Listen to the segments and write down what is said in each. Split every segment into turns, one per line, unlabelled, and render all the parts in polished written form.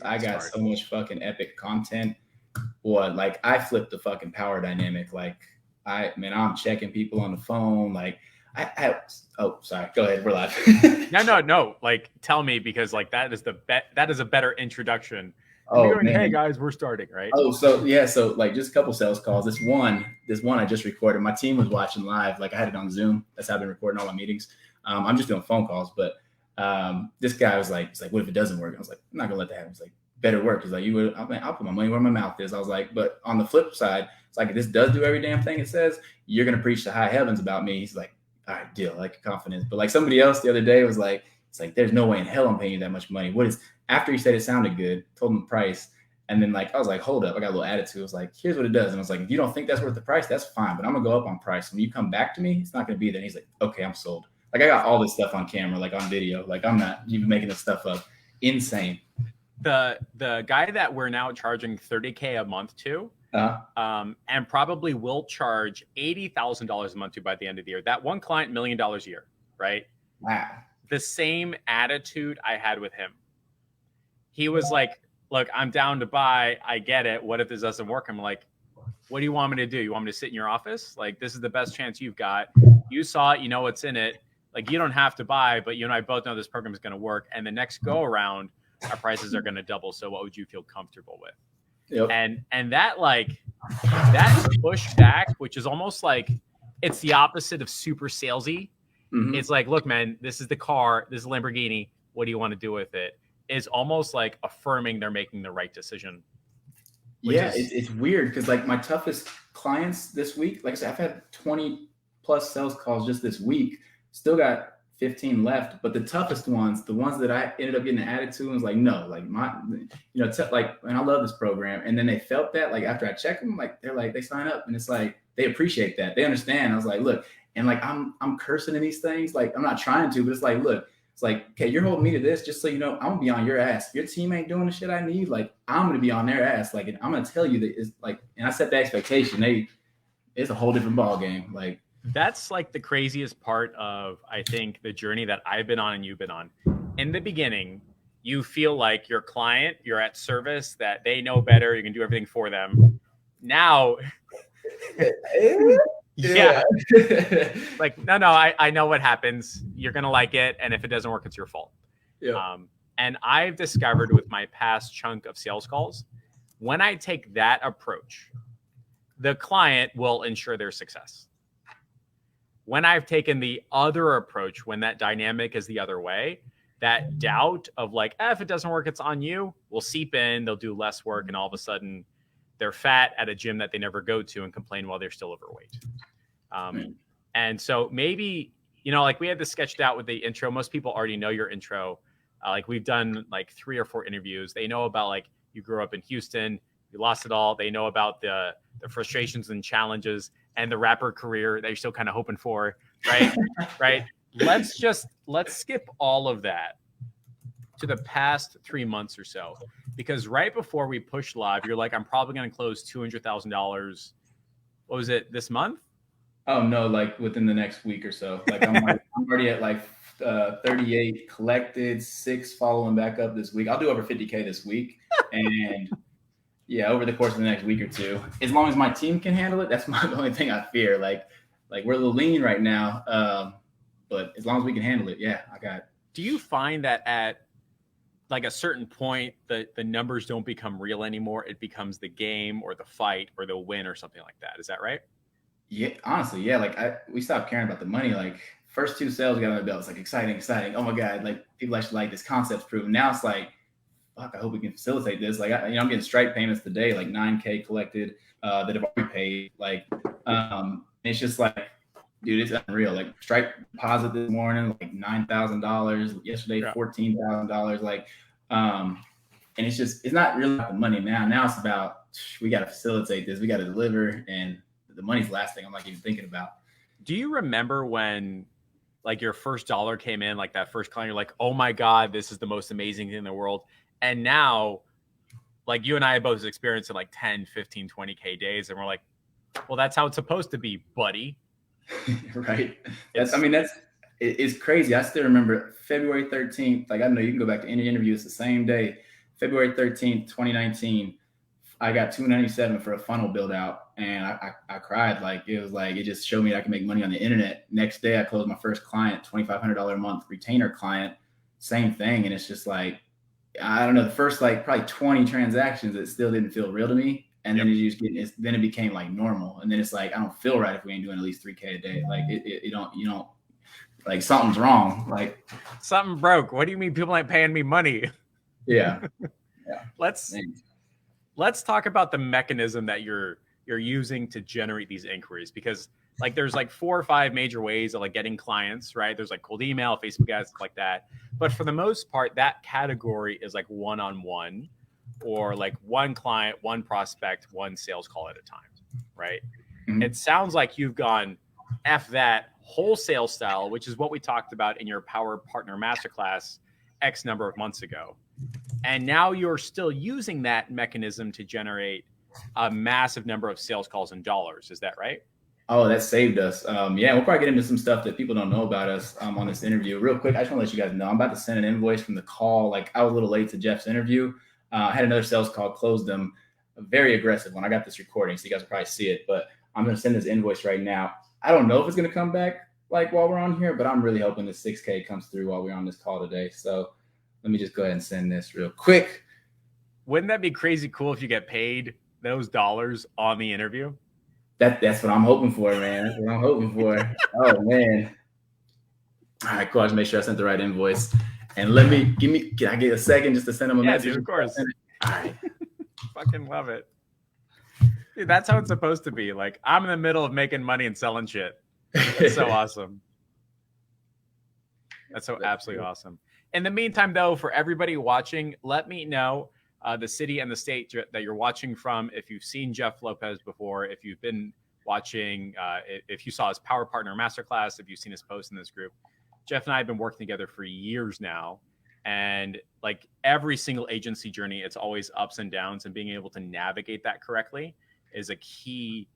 I got
Smart.
so much fucking epic content. What, like I flipped the fucking power dynamic. Like I'm checking people on the phone. Like oh, sorry. Go ahead. We're live.
No. Like, tell me, because like that is a better introduction than me
Oh
going, "Hey
man.
guys, we're starting." Right?
Oh, so yeah, so like just a couple sales calls. This one I just recorded. My team was watching live. Like I had it on Zoom. That's how I've been recording all my meetings. I'm just doing phone calls, but this guy was like, "He's like, what if it doesn't work?" I was like, "I'm not gonna let that happen." He's like, "Better work." He's like, "You would, I'll put my money where my mouth is." I was like, "But on the flip side, it's like if this does do every damn thing it says, you're gonna preach to high heavens about me." He's like, "All right, deal." Like confidence. But like somebody else the other day was like, "It's like there's no way in hell I'm paying you that much money." What is After he said it sounded good, told him the price. And then like I was like, hold up, I got a little attitude. I was like, here's what it does. And I was like, if you don't think that's worth the price, that's fine. But I'm gonna go up on price. When you come back to me, it's not gonna be there. And he's like, okay, I'm sold. Like I got all this stuff on camera, like on video. Like I'm not even making this stuff up. Insane.
The guy that we're now charging $30K a month to, and probably will charge $80,000 a month to by the end of the year. That one client, $1 million a year, right?
Wow.
The same attitude I had with him. He was like, "Look, I'm down to buy. I get it. What if this doesn't work?" I'm like, "What do you want me to do? You want me to sit in your office? Like, this is the best chance you've got. You saw it. You know what's in it. Like, you don't have to buy, but you and I both know this program is going to work. And the next go around, our prices are going to double. So what would you feel comfortable with?"
Yep.
And that pushback, which is almost like it's the opposite of super salesy.
Mhm.
It's like, "Look, man, this is the car. This is a Lamborghini. What do you want to do with it?" Is almost like affirming they're making the right decision.
Yeah, it's weird because like my toughest clients this week, like I said, I've had 20 plus sales calls just this week. Still got 15 left, but the toughest ones, the ones that I ended up getting an attitude, was like, no, like like, and I love this program. And then they felt that, like after I check them, like they're like, they sign up, and it's like they appreciate that, they understand. I was like, look, and like I'm cursing in these things, like I'm not trying to, but it's like, look, it's like, okay, you're holding me to this, just so you know, I'm gonna be on your ass. If your team ain't doing the shit I need, like I'm gonna be on their ass. Like, and I'm gonna tell you that it's like, and I set the expectation. It's a whole different ball game. Like
that's like the craziest part of, I think, the journey that I've been on and you've been on. In the beginning, you feel like your client, you're at service, that they know better, you can do everything for them. Now, yeah, like, no, I know what happens. You're gonna like it, and if it doesn't work, it's your fault.
Yeah.
And I've discovered with my past chunk of sales calls, when I take that approach, the client will ensure their success. When I've taken the other approach, when that dynamic is the other way, that doubt of like, if it doesn't work, it's on you, will seep in. They'll do less work, and all of a sudden, they're fat at a gym that they never go to and complain while they're still overweight. And so maybe, like we had this sketched out with the intro. Most people already know your intro. Like we've done like 3 or 4 interviews. They know about like you grew up in Houston, you lost it all. They know about the frustrations and challenges and the rapper career that you're still kind of hoping for, right? Right. Let's skip all of that to the past 3 months or so, because right before we push live, you're like, I'm probably going to close $200,000. What was it, this month?
Oh no, like within the next week or so. Like I'm already at like 38 collected, 6 following back up this week. I'll do over 50K this week, and yeah, over the course of the next week or two, as long as my team can handle it. That's the only thing I fear. Like we're a little lean right now, but as long as we can handle it, yeah, I got it.
Do you find that at like a certain point, the numbers don't become real anymore? It becomes the game or the fight or the win or something like that. Is that right?
Yeah, honestly, yeah. Like we stopped caring about the money. Like first 2 sales we got on the belt. It's like exciting. Oh my god, like people actually like this, concept's proven. Now it's like, fuck, I hope we can facilitate this. Like I'm getting Stripe payments today, like 9K collected that have already paid. Like it's just like, dude, it's unreal. Like Stripe deposit this morning, like $9,000. Yesterday,
Yeah.
$14,000. Like, and it's not really about the money now. Now it's about, we got to facilitate this. We got to deliver, and the money's the last thing I'm like even thinking about.
Do you remember when like your first dollar came in, like that first client, you're like, oh my God, this is the most amazing thing in the world. And now, like you and I both experienced it like 10, 15, 20K days. And we're like, well, that's how it's supposed to be, buddy.
Right. It's crazy. I still remember February 13th. Like I know you can go back to any interview. It's the same day. February 13th, 2019, I got 297 for a funnel build out, and I cried. Like it was like, it just showed me I can make money on the internet. Next day I closed my first client, $2,500 a month retainer client, same thing. And it's just like, I don't know, the first like probably 20 transactions, it still didn't feel real to me. And then then it became like normal. And then it's like, I don't feel right if we ain't doing at least 3K a day. Like you don't like, something's wrong. Like
something broke. What do you mean people ain't paying me money?
Yeah.
Let's talk about the mechanism that you're using to generate these inquiries, because like there's like 4 or 5 major ways of like getting clients, right? There's like cold email, Facebook ads, stuff like that. But for the most part, that category is like one-on-one, or like one client, one prospect, one sales call at a time, right? Mm-hmm. It sounds like you've gone F that wholesale style, which is what we talked about in your Power Partner Masterclass X number of months ago. And now you're still using that mechanism to generate a massive number of sales calls in dollars. Is that right?
Oh, that saved us. Yeah, we'll probably get into some stuff that people don't know about us on this interview. Real quick, I just want to let you guys know, I'm about to send an invoice from the call. Like I was a little late to Jeff's interview. I had another sales call, closed them. A very aggressive one. I got this recording, so you guys will probably see it. But I'm going to send this invoice right now. I don't know if it's going to come back like while we're on here, but I'm really hoping the 6K comes through while we're on this call today. So let me just go ahead and send this real quick.
Wouldn't that be crazy cool if you get paid those dollars on the interview?
That's what I'm hoping for, man. That's what I'm hoping for. Oh, man. All right, cool. I just make sure I sent the right invoice. And can I get a second just to send them a message?
Dude, of course.
All right.
Fucking love it. Dude, that's how it's supposed to be. Like, I'm in the middle of making money and selling shit. That's so awesome. That's so absolutely awesome. In the meantime, though, for everybody watching, let me know the city and the state that you're watching from. If you've seen Jeff Lopez before, if you've been watching, if you saw his Power Partner Masterclass, if you've seen his post in this group. Jeff and I have been working together for years now. And like every single agency journey, it's always ups and downs, and being able to navigate that correctly is a key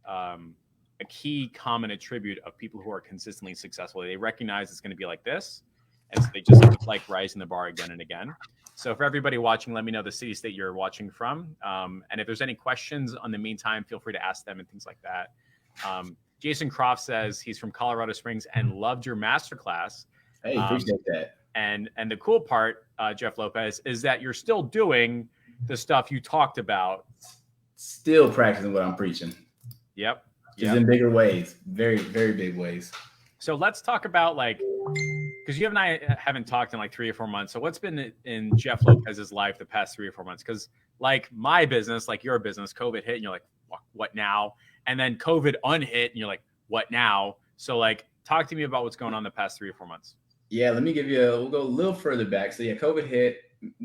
common attribute of people who are consistently successful. They recognize it's going to be like this. And so they just keep like rising the bar again and again. So for everybody watching, let me know the city state you're watching from. And if there's any questions on the meantime, feel free to ask them and things like that. Jason Croft says he's from Colorado Springs and loved your masterclass.
Hey, appreciate that.
And the cool part, Jeff Lopez, is that you're still doing the stuff you talked about.
Still practicing what I'm preaching.
Yep.
Just in bigger ways. Very, very big ways.
So let's talk about like, because you and I haven't talked in like 3 or 4 months. So what's been in Jeff Lopez's life the past 3 or 4 months? Because like my business, like your business, COVID hit and you're like, what now? And then COVID unhit and you're like, what now? So like, talk to me about what's going on the past 3 or 4 months.
Yeah, let me we'll go a little further back. So yeah, COVID hit,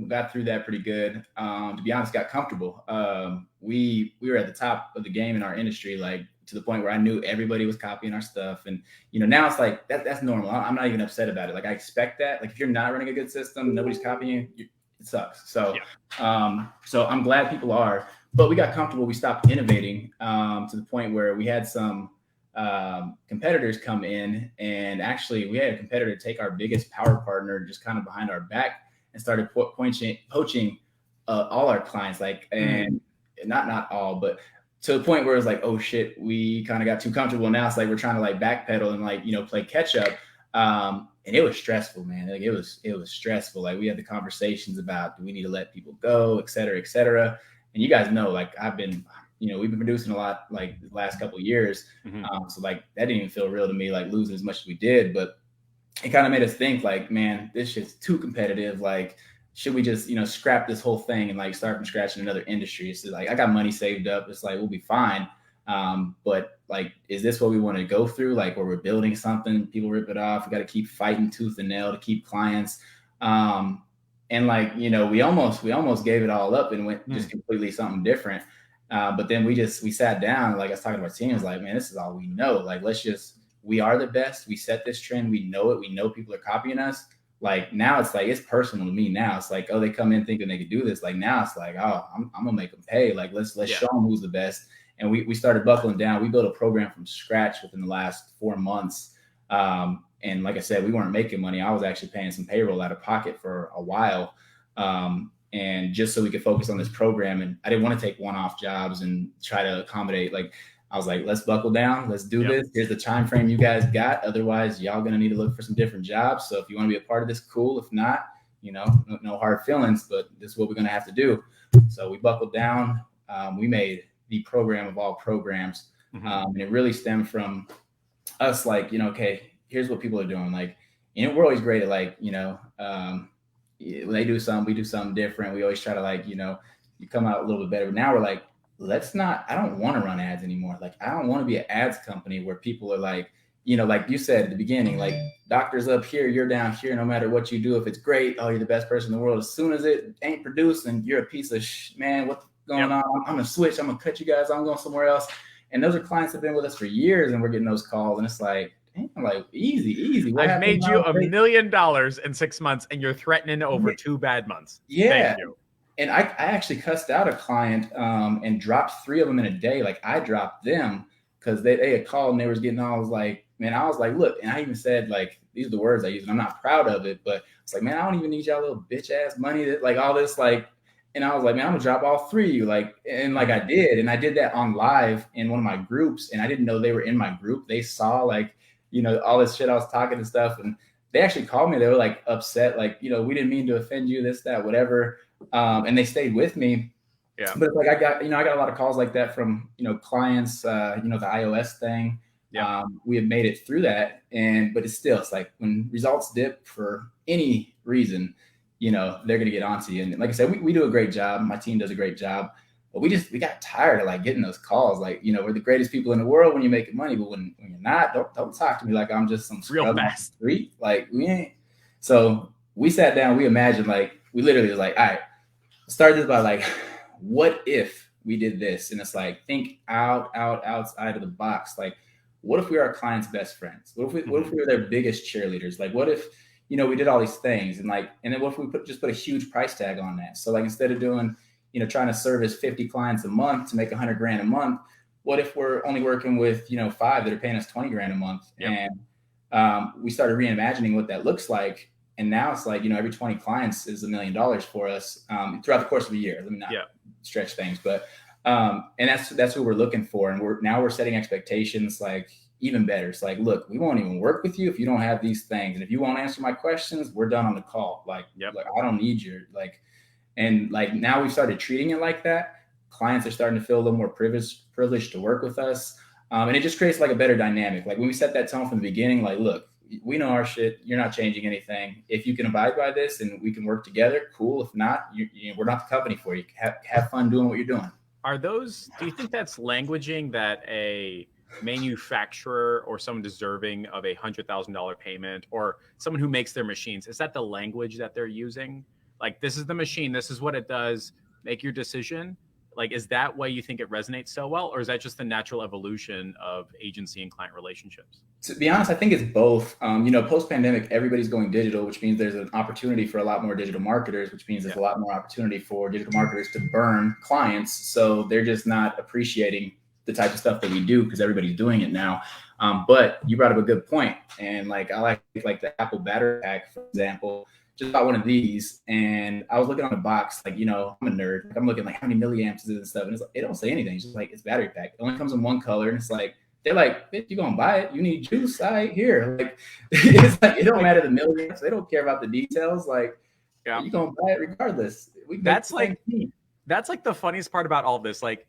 got through that pretty good. To be honest, got comfortable. We were at the top of the game in our industry, like to the point where I knew everybody was copying our stuff. And, now it's like, that's normal. I'm not even upset about it. Like I expect that, like if you're not running a good system, nobody's copying you, it sucks. So, so I'm glad people are, but we got comfortable. We stopped innovating to the point where we had some competitors come in, and actually we had a competitor take our biggest power partner just kind of behind our back and started poaching all our clients, like, and not all, but to the point where it's like, oh shit, we kind of got too comfortable. Now it's like we're trying to like backpedal and like play catch up, and it was stressful, man. Like it was stressful. Like we had the conversations about, do we need to let people go, et cetera, et cetera. And you guys know, like I've been we've been producing a lot like the last couple of years. So like that didn't even feel real to me, like losing as much as we did, but it kind of made us think like, man, this shit's too competitive. Like, should we just, scrap this whole thing and like start from scratch in another industry? So like, I got money saved up. It's like, we'll be fine. But like, is this what we want to go through? Like where we're building something, people rip it off. We got to keep fighting tooth and nail to keep clients. And like, we almost gave it all up and went just completely something different. But then we sat down, like I was talking to our team, was like, man, this is all we know. Like, we are the best. We set this trend. We know it. We know people are copying us. Like now it's like, it's personal to me now. It's like, oh, they come in thinking they could do this. Like now it's like, oh, I'm gonna make them pay. Like, let's show them who's the best. And we started buckling down. We built a program from scratch within the last 4 months. And like I said, we weren't making money. I was actually paying some payroll out of pocket for a while. and just so we could focus on this program. And I didn't want to take one-off jobs and try to accommodate. Like, I was like, let's buckle down, let's do this. Here's the time frame you guys got. Otherwise, y'all gonna need to look for some different jobs. So if you want to be a part of this, cool. If not, no hard feelings, but this is what we're gonna have to do. So we buckled down. We made the program of all programs. And it really stemmed from us, like, okay, here's what people are doing. Like, we're always great at, like, when they do something, we do something different. We always try to, like, you come out a little bit better. But now we're like, I don't want to run ads anymore. Like, I don't want to be an ads company where people are like, like you said at the beginning, like, doctor's up here, you're down here, no matter what you do. If it's great, oh, you're the best person in the world. As soon as it ain't producing, you're a piece of man. What's going on? I'm going to switch. I'm going to cut you guys. I'm going somewhere else. And those are clients that have been with us for years, and we're getting those calls. And it's like, damn, like, easy.
I've made you $1 million in 6 months, and you're threatening over 2 bad months.
Yeah.
Thank you.
And I actually cussed out a client and dropped 3 of them in a day. Like, I dropped them because they had called and they was getting all, I was like, look, and I even said, like, these are the words I use, and I'm not proud of it, but it's like, man, I don't even need y'all little bitch ass money that, like, all this, like, and I was like, man, I'm gonna drop all 3 of you. Like, and like I did. And I did that on live in one of my groups, and I didn't know they were in my group. They saw, like, all this shit I was talking and stuff. And they actually called me. They were like upset, like, we didn't mean to offend you, this, that, whatever. And they stayed with me.
Yeah.
But it's like, I got a lot of calls like that from, clients, the iOS thing.
Yeah.
We have made it through that. But it's like when results dip for any reason, they're going to get onto you. And like I said, we do a great job. My team does a great job, but we got tired of, like, getting those calls. Like, we're the greatest people in the world when you're making money, but when you're not, don't talk to me like I'm just some
real fast
street. Like, we ain't. So we sat down, we imagined, like, we literally was like, all right, start this by, like, what if we did this? And it's like, think outside of the box. Like, what if we are our clients' best friends? What if we were their biggest cheerleaders? Like, what if, we did all these things, and then what if we put a huge price tag on that? So, like, instead of doing, trying to service 50 clients a month to make $100,000 a month, what if we're only working with, 5 that are paying us $20,000 a month?
Yep.
And we started reimagining what that looks like. And now it's like, every 20 clients is $1 million for us throughout the course of a year. Let me not stretch things, but and that's what we're looking for. And we're setting expectations, like, even better. It's like, look, we won't even work with you if you don't have these things. And if you won't answer my questions, we're done on the call. Like, like, I don't need your, like, and like, now we've started treating it like that. Clients are starting to feel a little more privileged to work with us. And it just creates, like, a better dynamic. Like, when we set that tone from the beginning, like, look, we know our shit. You're not changing anything. If you can abide by this and we can work together, cool. If not, we're not the company for you. Have fun doing what you're doing.
Do you think that's languaging that a manufacturer or someone deserving of $100,000 payment, or someone who makes their machines, is that the language that they're using? Like, this is the machine, this is what it does, make your decision. Like, is that why you think it resonates so well? Or is that just the natural evolution of agency and client relationships?
To be honest, I think it's both. Post-pandemic, everybody's going digital, which means there's an opportunity for a lot more digital marketers, which means there's a lot more opportunity for digital marketers to burn clients. So they're just not appreciating the type of stuff that we do because everybody's doing it now. But you brought up a good point. And, like, I like the Apple battery pack, for example. Just bought one of these, and I was looking on the box, like, I'm a nerd. I'm looking, like, how many milliamps is it and stuff. And it's like, it don't say anything. It's just like, it's battery pack. It only comes in one color. And it's like, they're like, bitch, you gonna buy it? You need juice? Right here. Like, it's like, it don't matter the milliamps. They don't care about the details. Like, you gonna buy it regardless.
That's like the funniest part about all this. Like,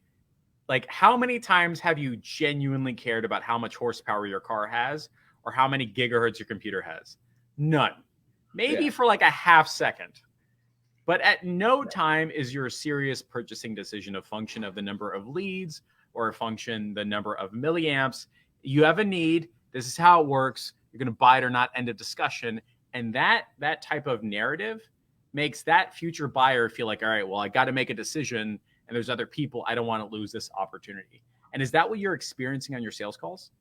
how many times have you genuinely cared about how much horsepower your car has or how many gigahertz your computer has? None. Maybe for like a half second. But at no time is your serious purchasing decision a function of the number of leads or a function the number of milliamps. You have a need. This is how it works. You're going to buy it or not, end of discussion. And that type of narrative makes that future buyer feel like, all right, well, I got to make a decision, and there's other people. I don't want to lose this opportunity. And is that what you're experiencing on your sales calls?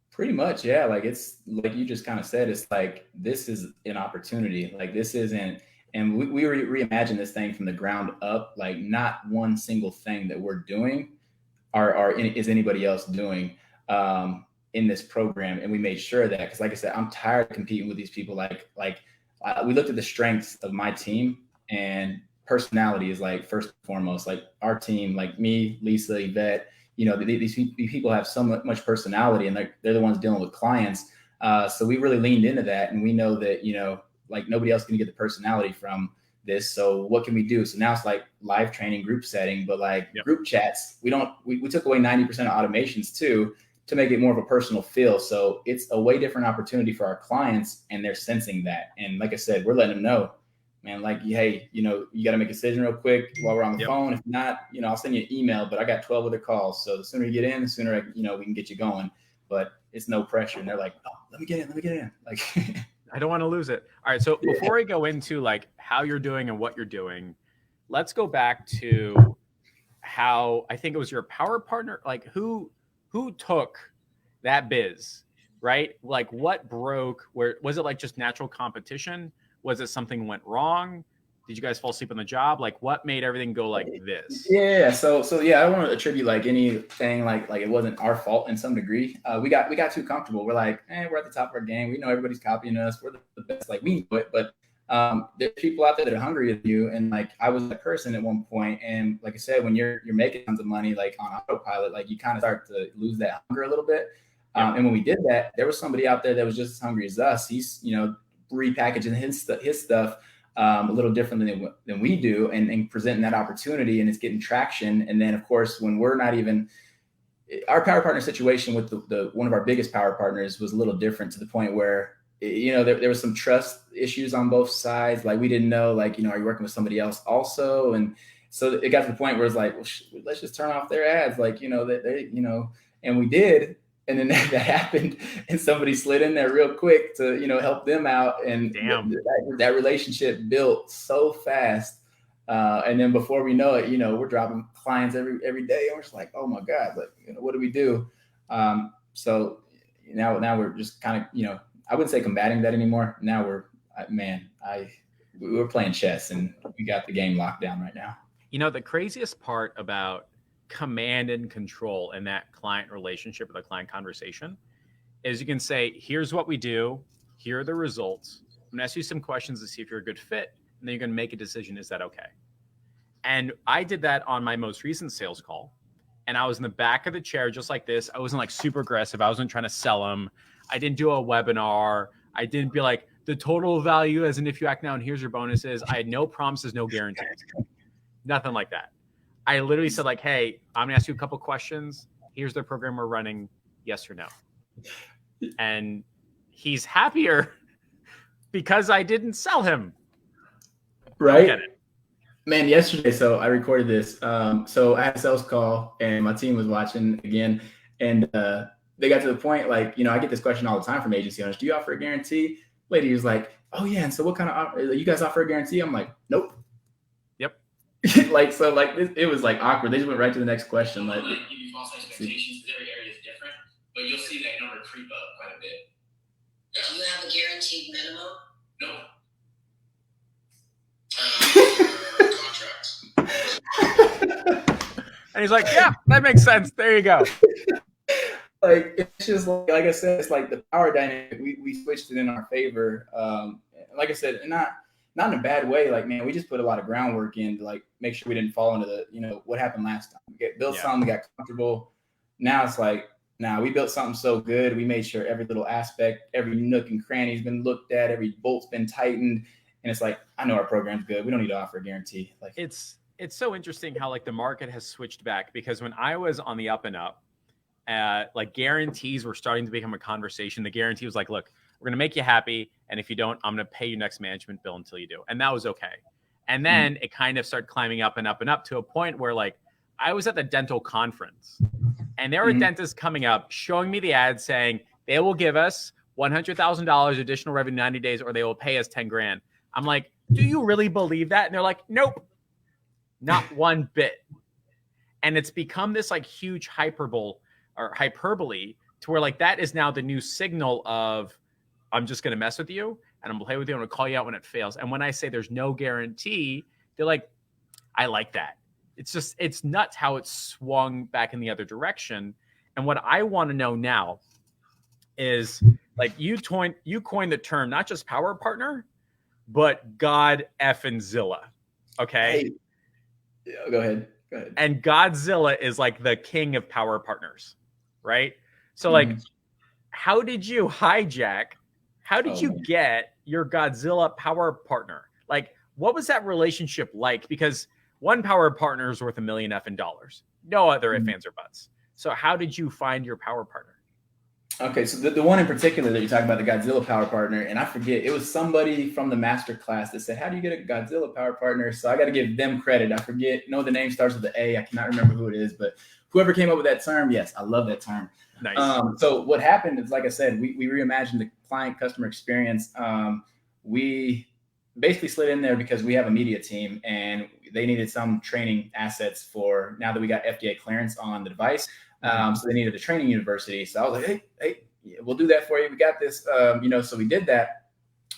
Pretty much, yeah. Like, it's like you just kind of said, it's like, this is an opportunity. Like, this isn't, and we reimagine this thing from the ground up. Like, not one single thing that we're doing is anybody else doing in this program. And we made sure that, because like I said, I'm tired of competing with these people. We looked at the strengths of my team and personality is like first and foremost. Like our team, like me, Lisa, Yvette, these people have so much personality, and they're the ones dealing with clients. So we really leaned into that, and we know that, like nobody else can get the personality from this. So what can we do? So now it's like live training, group setting, but like group chats, we took away 90% of automations too, to make it more of a personal feel. So it's a way different opportunity for our clients, and they're sensing that. And like I said, we're letting them know, man, like, hey, you got to make a decision real quick while we're on the phone. If not, I'll send you an email, but I got 12 other calls. So the sooner you get in, the sooner, we can get you going, but it's no pressure. And they're like, oh, let me get in. Like,
I don't want to lose it. All right. So before we go into like how you're doing and what you're doing, let's go back to how I think it was your power partner, like who took that biz, right? Like what broke? Where was it? Like just natural competition? Was it something went wrong? Did you guys fall asleep on the job? Like what made everything go like this?
Yeah. So yeah, I don't want to attribute like anything like it wasn't our fault in some degree. We got too comfortable. We're like, we're at the top of our game. We know everybody's copying us. We're the best. Like we know it, but there's people out there that are hungry with you. And like I was that person at one point. And like I said, when you're making tons of money, like on autopilot, like you kind of start to lose that hunger a little bit. And when we did that, there was somebody out there that was just as hungry as us. He's repackaging his stuff a little different than we do, and presenting that opportunity, and it's getting traction. And then of course, when we're not even, our power partner situation with the one of our biggest power partners was a little different, to the point where there was some trust issues on both sides. Like we didn't know, like, are you working with somebody else also? And so it got to the point where it's like, well, let's just turn off their ads, like, and we did. And then that happened, and somebody slid in there real quick to, help them out. And that relationship built so fast. And then before we know it, we're dropping clients every day, and we're just like, oh my God, like, what do we do? So now we're just kind of, I wouldn't say combating that anymore. Now we're playing chess, and we got the game locked down right now.
The craziest part about command and control in that client relationship or the client conversation is you can say, here's what we do. Here are the results. I'm gonna ask you some questions to see if you're a good fit. And then you're gonna make a decision. Is that okay? And I did that on my most recent sales call. And I was in the back of the chair, just like this. I wasn't like super aggressive. I wasn't trying to sell them. I didn't do a webinar. I didn't be like the total value as in if you act now and here's your bonuses. I had no promises, no guarantees, nothing like that. I literally said like, hey, I'm gonna ask you a couple questions. Here's the program we're running. Yes or no? And he's happier because I didn't sell him.
Right. Man, yesterday, so I recorded this. So I had a sales call, and my team was watching again, and they got to the point, like, I get this question all the time from agency owners. Do you offer a guarantee? Lady was like, oh yeah. And so what kind of, you guys offer a guarantee? I'm like, nope. Like, so like it was like awkward. They just went right to the next question. Like, give you false expectations because every area is different, but you'll see that number creep up quite a bit.
Do you have a guaranteed minimum?
No. Contract. And he's like, yeah, that makes sense. There you go.
Like, it's just like I said, it's like the power dynamic. We switched it in our favor. Like I said, not in a bad way. Like, man, we just put a lot of groundwork in to like make sure we didn't fall into the, what happened last time. We built something, we got comfortable. Now it's like, we built something so good. We made sure every little aspect, every nook and cranny has been looked at, every bolt's been tightened. And it's like, I know our program's good. We don't need to offer a guarantee. Like,
it's so interesting how like the market has switched back, because when I was on the up and up, like guarantees were starting to become a conversation. The guarantee was like, look, we're going to make you happy. And if you don't, I'm going to pay you next management bill until you do. And that was okay. And then it kind of started climbing up and up and up to a point where like I was at the dental conference and there were dentists coming up showing me the ad saying they will give us $100,000 additional revenue 90 days or they will pay us 10 grand. I'm like, do you really believe that? And they're like, nope, not one bit. And it's become this like huge hyperbole to where like that is now the new signal of I'm just going to mess with you and I'm going to play with you and I'm going to call you out when it fails. And when I say there's no guarantee, they're like, I like that. It's nuts how it's swung back in the other direction. And what I want to know now is like you coined the term, not just power partner, but God effing Zilla. Okay.
Hey, go ahead. Go ahead.
And Godzilla is like the king of power partners, right? So like, how did you get your Godzilla power partner? Like, what was that relationship like? Because one power partner is worth $1 million effing dollars. No other ifs, ands, or buts. So how did you find your power partner?
Okay, so the one in particular that you're talking about, the Godzilla power partner, and I forget, it was somebody from the master class that said, how do you get a Godzilla power partner? So I got to give them credit. I forget, no, the name starts with the A. I cannot remember who it is, but whoever came up with that term, yes, I love that term.
Nice.
So what happened is, like I said, we reimagined the client customer experience. We basically slid in there because we have a media team and they needed some training assets for now that we got FDA clearance on the device. So they needed a training university. So I was like, hey, we'll do that for you. We got this, so we did that.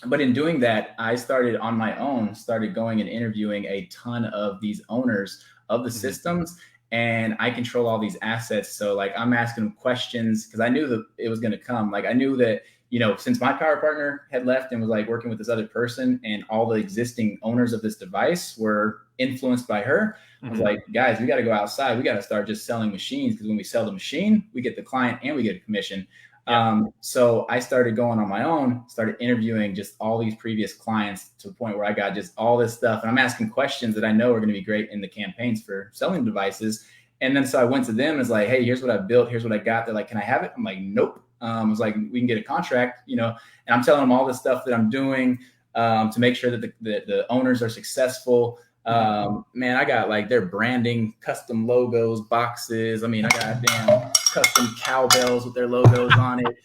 But in doing that, I started on my own, started going and interviewing a ton of these owners of the systems, and I control all these assets. So like I'm asking them questions because I knew that it was going to come. Like I knew that, since my power partner had left and was like working with this other person and all the existing owners of this device were influenced by her, I was like, guys, we got to go outside. We got to start just selling machines because when we sell the machine, we get the client and we get a commission. So I started going on my own, started interviewing just all these previous clients to the point where I got just all this stuff. And I'm asking questions that I know are going to be great in the campaigns for selling devices. And then so I went to them and was like, hey, here's what I built. Here's what I got. They're like, can I have it? I'm like, nope. I was like, we can get a contract, and I'm telling them all the stuff that I'm doing to make sure that the owners are successful. Man, I got like their branding, custom logos, boxes. I mean, I got damn custom cowbells with their logos on it.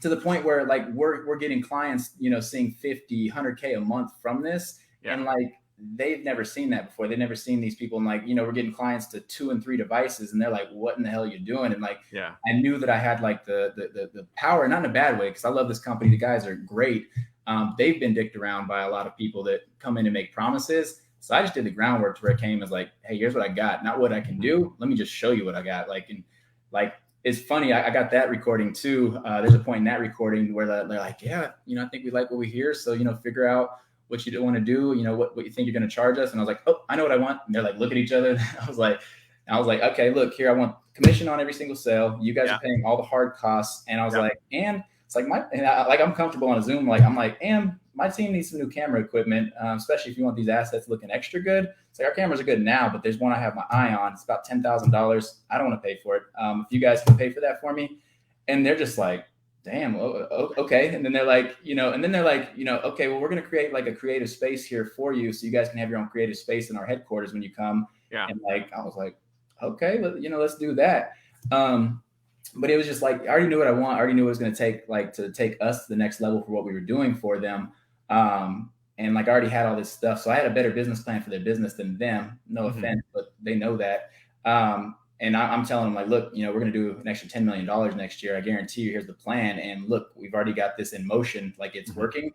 To the point where like we're getting clients, seeing 50, 100K a month from this. Yeah. And like, they've never seen that before. They've never seen these people. And like, we're getting clients to 2 and 3 devices and they're like, what in the hell are you doing? And like, I knew that I had like the power, not in a bad way, because I love this company. The guys are great. They've been dicked around by a lot of people that come in and make promises. So I just did the groundwork to where it came as like, hey, here's what I got, not what I can do. Let me just show you what I got. It's funny. I got that recording too. There's a point in that recording where they're like, yeah, I think we like what we hear. So, figure out what you want to do, what you think you're going to charge us. And I was like, oh, I know what I want. And they're like, look at each other. I was like, okay, look here. I want commission on every single sale. You guys are paying all the hard costs. And I was like, and it's like I'm comfortable on a Zoom. And my team needs some new camera equipment, especially if you want these assets looking extra good. It's like our cameras are good now, but there's one I have my eye on. It's about $10,000. I don't want to pay for it. If you guys can pay for that for me. And they're just like, damn, okay. And then they're like, okay, well, we're going to create like a creative space here for you. So you guys can have your own creative space in our headquarters when you come. Yeah. And like, I was like, okay, let's do that. But it was just like, I already knew what I want. I already knew what it was going to take, like to take us to the next level for what we were doing for them. And like, I already had all this stuff. So I had a better business plan for their business than them. No offense, but they know that. And I'm telling them like, look, we're going to do an extra $10 million next year. I guarantee you, here's the plan. And look, we've already got this in motion. Like it's working.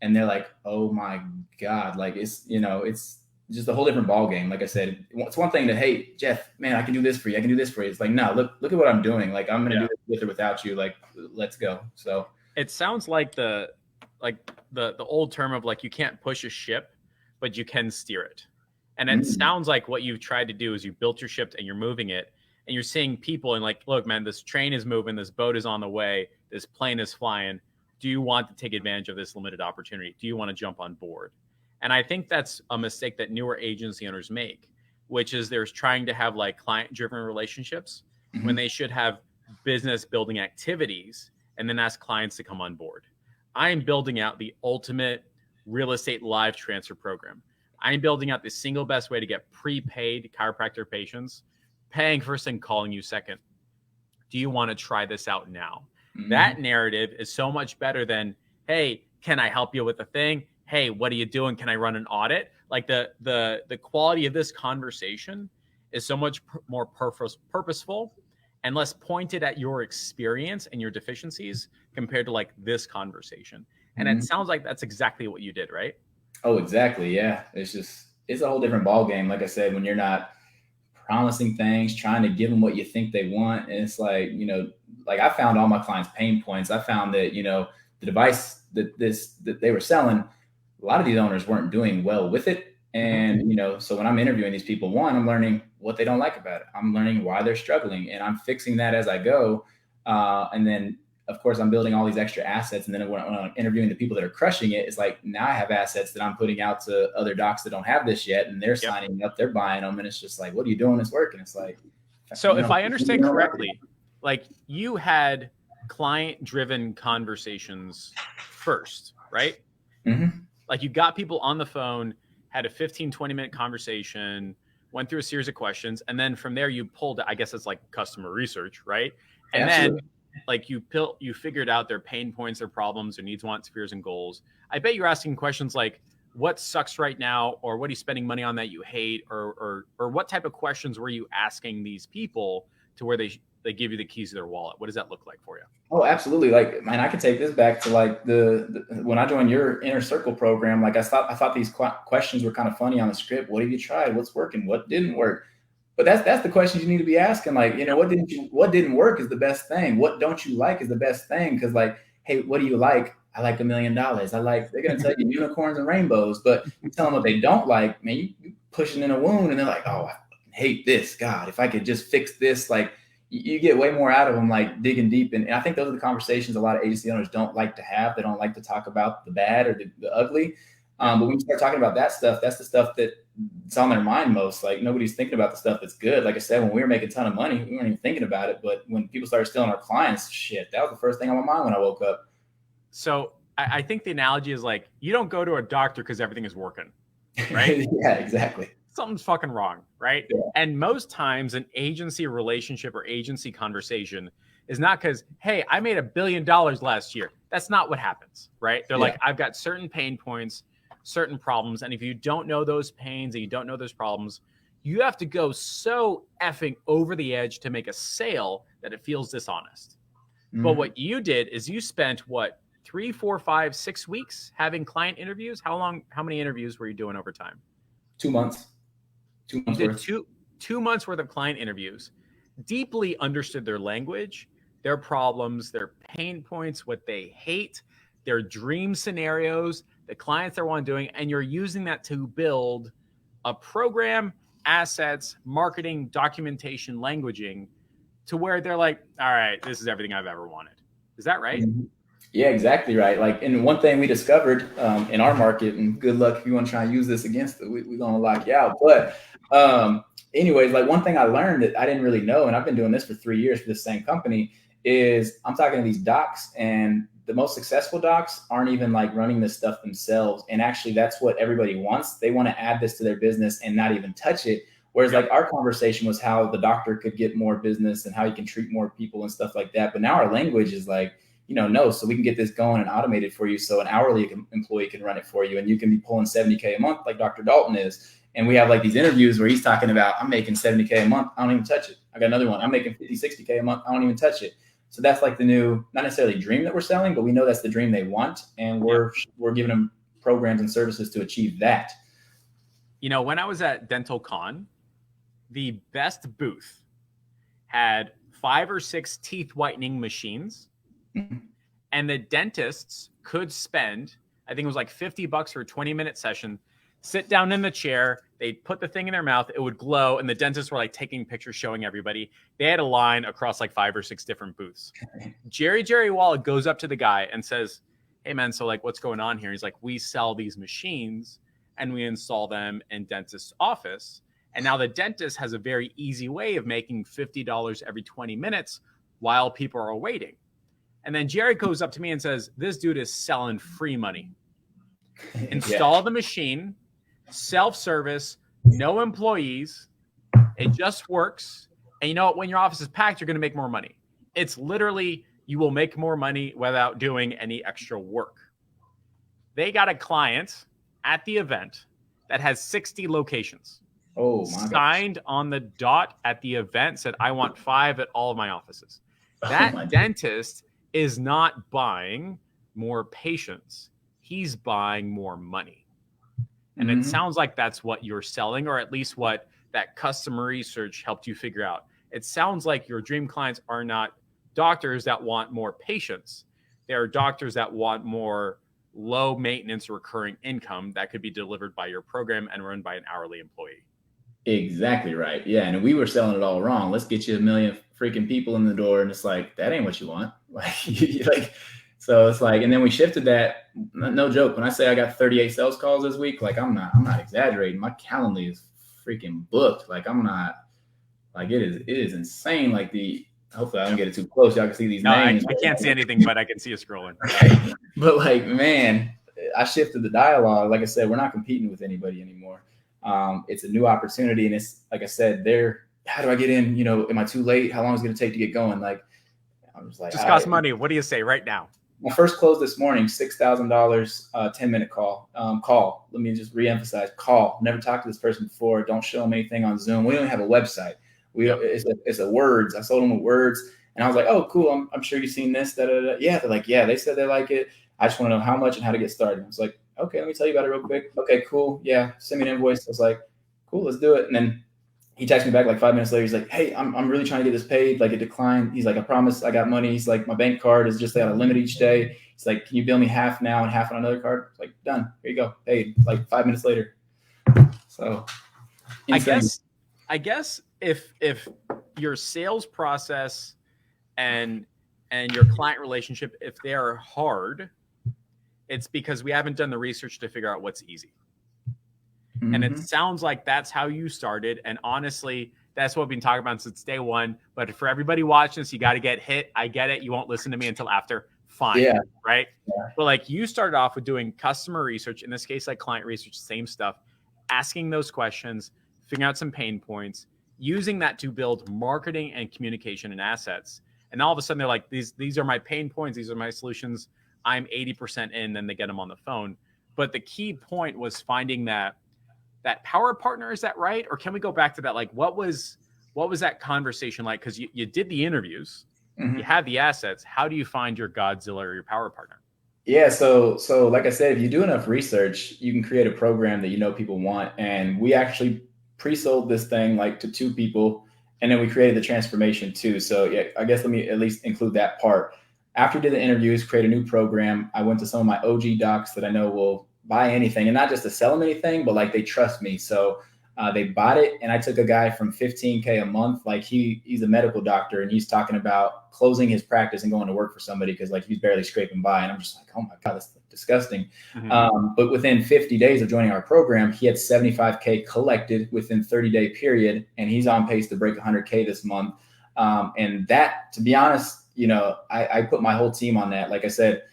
And they're like, oh my God, like it's, it's just a whole different ball game. Like I said, it's one thing to, hey, Jeff, man, I can do this for you. I can do this for you. It's like, no, look at what I'm doing. Like I'm going to do this with or without you. Like, let's go. So
it sounds like the old term of like, you can't push a ship, but you can steer it. And it sounds like what you've tried to do is you built your ship and you're moving it and you're seeing people and like, look, man, this train is moving. This boat is on the way. This plane is flying. Do you want to take advantage of this limited opportunity? Do you want to jump on board? And I think that's a mistake that newer agency owners make, which is they're trying to have like client-driven relationships when they should have business building activities and then ask clients to come on board. I'm building out the ultimate real estate live transfer program. I'm building out the single best way to get prepaid chiropractor patients, paying first and calling you second. Do you want to try this out now? That narrative is so much better than, hey, can I help you with a thing? Hey, what are you doing? Can I run an audit? Like the quality of this conversation is so much more purposeful and less pointed at your experience and your deficiencies compared to like this conversation. And it sounds like that's exactly what you did, right?
Oh, exactly. Yeah. It's a whole different ball game. Like I said, when you're not promising things, trying to give them what you think they want. And it's like, like I found all my clients' pain points. I found that, the device that they were selling a lot of these owners weren't doing well with it. And, you know, so when I'm interviewing these people, one, I'm learning what they don't like about it. I'm learning why they're struggling, and I'm fixing that as I go. And then, of course, I'm building all these extra assets. And then when I'm interviewing the people that are crushing it, it's like, now I have assets that I'm putting out to other docs that don't have this yet. And they're signing up, they're buying them. And it's just like, what are you doing this work? And it's like,
so if I understand correctly, like you had client-driven conversations first, right?
Mm-hmm.
Like you got people on the phone, had a 15, 20-minute conversation, went through a series of questions. And then from there you pulled, I guess it's like customer research, right? And then like you figured out their pain points, their problems, their needs, wants, fears, and goals. I bet you're asking questions like, what sucks right now? Or what are you spending money on that you hate? Or what type of questions were you asking these people to where they give you the keys to their wallet? What does that look like for you?
Oh, absolutely. Like, man, I could take this back to like the when I joined your inner circle program, like I thought these questions were kind of funny on the script. What have you tried? What's working? What didn't work? But that's the questions you need to be asking. Like, you know, what didn't work is the best thing. What don't you like is the best thing. Cause like, hey, what do you like? I like $1 million. They're going to tell you unicorns and rainbows, but you tell them what they don't like, man, you pushing in a wound, and they're like, oh, I hate this. God, if I could just fix this, like you get way more out of them, like digging deep. And I think those are the conversations a lot of agency owners don't like to have. They don't like to talk about the bad or the ugly. But when you start talking about that stuff, that's the stuff that's on their mind most. Like nobody's thinking about the stuff that's good. Like I said, when we were making a ton of money, we weren't even thinking about it. But when people started stealing our clients, shit, that was the first thing on my mind when I woke up.
So I think the analogy is like, you don't go to a doctor because everything is working, right?
Yeah, exactly.
Something's fucking wrong, right?
Yeah.
And most times an agency relationship or agency conversation is not because, hey, I made $1 billion last year. That's not what happens, right? They're like, I've got certain pain points, certain problems. And if you don't know those pains and you don't know those problems, you have to go so effing over the edge to make a sale that it feels dishonest. Mm-hmm. But what you did is you spent 3, 4, 5, 6 weeks having client interviews. How many interviews were you doing over time?
2 months. 2 months worth.
Two months worth of client interviews, deeply understood their language, their problems, their pain points, what they hate, their dream scenarios, the clients they're want doing, and you're using that to build a program, assets, marketing, documentation, languaging, to where they're like, all right, this is everything I've ever wanted. Is that right?
Mm-hmm. Yeah, exactly right. Like, and one thing we discovered in our market, and good luck if you want to try and use this against it, we're going to lock you out. But anyways, like one thing I learned that I didn't really know, and I've been doing this for 3 years for this same company, is I'm talking to these docs, and the most successful docs aren't even like running this stuff themselves. And actually that's what everybody wants. They want to add this to their business and not even touch it. Whereas like our conversation was how the doctor could get more business and how he can treat more people and stuff like that. But now our language is like, no, so we can get this going and automated for you. So an hourly employee can run it for you, and you can be pulling $70K a month like Dr. Dalton is. And we have like these interviews where he's talking about, I'm making $70K a month. I don't even touch it. I got another one. I'm making 50, 60K a month. I don't even touch it. So that's like the new, not necessarily dream that we're selling, but we know that's the dream they want. And we're giving them programs and services to achieve that.
When I was at Dental Con, the best booth had 5 or 6 teeth whitening machines. And the dentists could spend, I think it was like $50 for a 20-minute session, sit down in the chair, they'd put the thing in their mouth, it would glow, and the dentists were like taking pictures showing everybody. They had a line across like 5 or 6 different booths. Jerry Wallet goes up to the guy and says, hey man, so like what's going on here? He's like, we sell these machines and we install them in dentist's office. And now the dentist has a very easy way of making $50 every 20 minutes while people are waiting. And then Jerry goes up to me and says, this dude is selling free money. Install the machine, self-service, no employees. It just works. And you know what? When your office is packed, you're going to make more money. It's literally, you will make more money without doing any extra work. They got a client at the event that has 60 locations.
Oh, my
signed gosh. On the dot at the event, said, I want 5 at all of my offices. That dentist is not buying more patients. He's buying more money. And it sounds like that's what you're selling, or at least what that customer research helped you figure out. It sounds like your dream clients are not doctors that want more patients. They are doctors that want more low maintenance recurring income that could be delivered by your program and run by an hourly employee.
Exactly right. Yeah. And we were selling it all wrong. Let's get you 1 million freaking people in the door. And it's like, that ain't what you want. Like, so it's like, and then we shifted that. No joke. When I say I got 38 sales calls this week, like I'm not exaggerating. My calendar is freaking booked. Like I'm not, like it is insane. Like hopefully I don't get it too close. Y'all can see these names.
I can't see anything, but I can see you scrolling.
But like, man, I shifted the dialogue. Like I said, we're not competing with anybody anymore. It's a new opportunity. And it's, like I said, how do I get in? You know, am I too late? How long is it going to take to get going? Like, I was like,
just cost money. What do you say right now?
My first close this morning, $6,000, 10-minute call. Let me just reemphasize, call. Never talked to this person before. Don't show them anything on Zoom. We don't have a website. It's a words. I sold them with words. And I was like, oh, cool. I'm sure you've seen this. Da, da, da. Yeah. They're like, yeah, they said they like it. I just want to know how much and how to get started. I was like, okay, let me tell you about it real quick. Okay, cool. Yeah. Send me an invoice. I was like, cool, let's do it. And then he texted me back like 5 minutes later. He's like, hey, I'm really trying to get this paid. Like it declined. He's like, I promise I got money. He's like, my bank card is just, they got a limit each day. He's like, can you bill me half now and half on another card? It's like, done. Here you go. Paid like 5 minutes later. So insane.
I guess if your sales process and your client relationship, if they are hard, it's because we haven't done the research to figure out what's easy. Mm-hmm. And it sounds like that's how you started. And honestly, that's what we've been talking about since day one. But for everybody watching this, you got to get hit. I get it. You won't listen to me until after. Fine. Yeah. Right. Yeah. But like you started off with doing customer research, in this case, like client research, same stuff, asking those questions, figuring out some pain points, using that to build marketing and communication and assets. And all of a sudden they're like, these are my pain points. These are my solutions. I'm 80% in, then they get them on the phone. But the key point was finding that power partner. Is that right? Or can we go back to that? Like, what was that conversation like? Because you did the interviews, you had the assets. How do you find your Godzilla or your power partner?
Yeah. So like I said, if you do enough research, you can create a program that you know people want. And we actually pre-sold this thing like to 2 people. And then we created the transformation too. So yeah, I guess let me at least include that part. After I did the interviews, create a new program, I went to some of my OG docs that I know will buy anything, and not just to sell them anything, but like they trust me. So they bought it, and I took a guy from $15K a month. Like he's a medical doctor, and he's talking about closing his practice and going to work for somebody because like he's barely scraping by. And I'm just like, oh my God, that's disgusting. Mm-hmm. But within 50 days of joining our program, he had 75K collected within 30-day period, and he's on pace to break 100K this month. And that, to be honest, you know, I put my whole team on that. Like I said,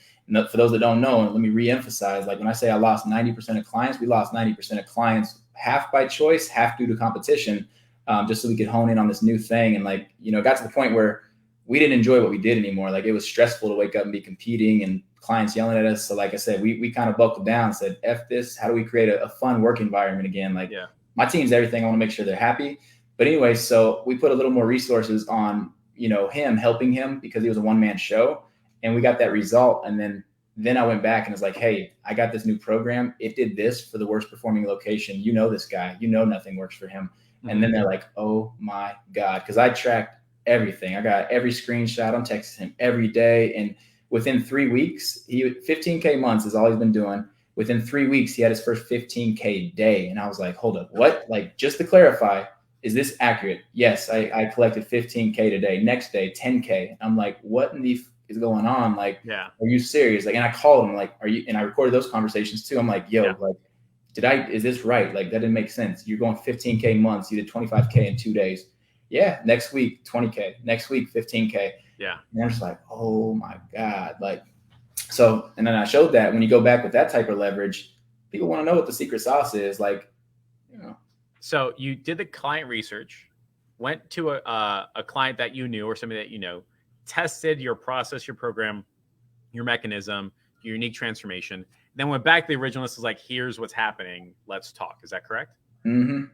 for those that don't know, and let me reemphasize, like when I say I lost 90% of clients, we lost 90% of clients, half by choice, half due to competition, just so we could hone in on this new thing. And like, you know, it got to the point where we didn't enjoy what we did anymore. Like it was stressful to wake up and be competing and clients yelling at us. So like I said, we kind of buckled down and said, F this, how do we create a fun work environment again? Like my team's everything. I want to make sure they're happy. But anyway, so we put a little more resources on, you know, helping him because he was a one-man show, and we got that result. And then I went back and was like, hey, I got this new program. It did this for the worst performing location. You know, this guy, you know, nothing works for him. Mm-hmm. And then they're like, oh my God. Cause I tracked everything. I got every screenshot. I'm texting him every day. And within 3 weeks, 15K months is all he's been doing. Within 3 weeks, he had his first 15K day. And I was like, hold up, what? Like, just to clarify, is this accurate? Yes, I collected 15K today. Next day, 10K. I'm like, what in the is going on? Like, are you serious? Like, and I called him like, are you? And I recorded those conversations too. I'm like, yo, like, is this right? Like, that didn't make sense. You're going 15K months. You did 25K in 2 days. Yeah. Next week, 20K. Next week, 15K. Yeah. And I'm just like, oh my God. Like, so, and then I showed that when you go back with that type of leverage, people want to know what the secret sauce is. Like, you know.
So you did the client research, went to a client that you knew or somebody that you know, tested your process, your program, your mechanism, your unique transformation, then went back to the original list, was like, here's what's happening. Let's talk. Is that correct?
Mm-hmm.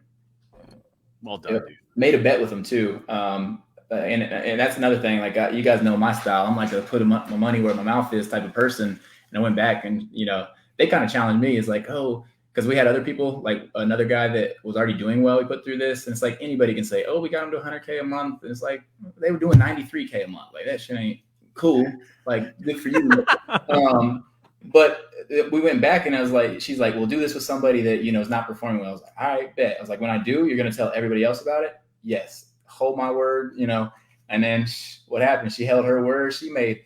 Well done, dude.
Made a bet with him too. And that's another thing. Like, you guys know my style. I'm like a put my money where my mouth is type of person. And I went back and, you know, they kind of challenged me. It's like, oh, because we had other people, like another guy that was already doing well, we put through this. And it's like anybody can say, oh, we got him to 100K a month. And it's like, they were doing 93K a month. Like, that shit ain't cool. Like, good for you. But we went back and I was like, she's like, we'll do this with somebody that, is not performing well. I was like, all right, bet. I was like, when I do, you're going to tell everybody else about it? Yes. Hold my word, And then what happened? She held her word. She made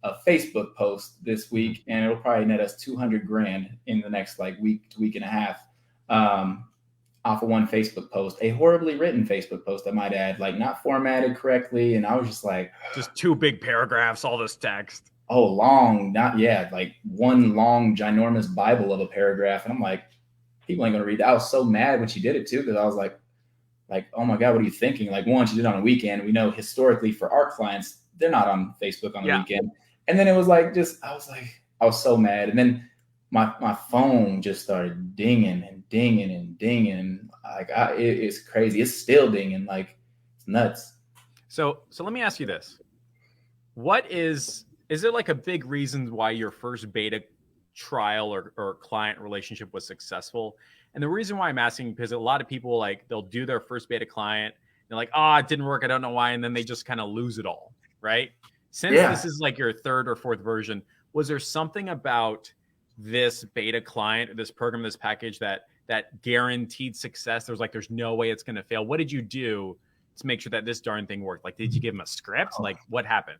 a Facebook post this week, and it'll probably net us $200,000 in the next week to week and a half off of one Facebook post, a horribly written Facebook post, I might add, not formatted correctly. And I was just like,
just 2 big paragraphs, all this text.
Oh, long, one long, ginormous Bible of a paragraph. And I'm like, people ain't going to read that. I was so mad when she did it too, because I was like, oh my God, what are you thinking? One, she did it on a weekend. We know historically for our clients, they're not on Facebook on the weekend. And then it was I was so mad. And then my phone just started dinging and dinging and dinging. It's crazy. It's still dinging. It's nuts.
So let me ask you this. What is there a big reason why your first beta trial or client relationship was successful? And the reason why I'm asking, because a lot of people they'll do their first beta client. They're like, it didn't work. I don't know why. And then they just kind of lose it all. Right. Since this is your 3rd or 4th version, was there something about this beta client, this program, this package that guaranteed success? There's no way it's going to fail. What did you do to make sure that this darn thing worked? Did you give them a script? What happened?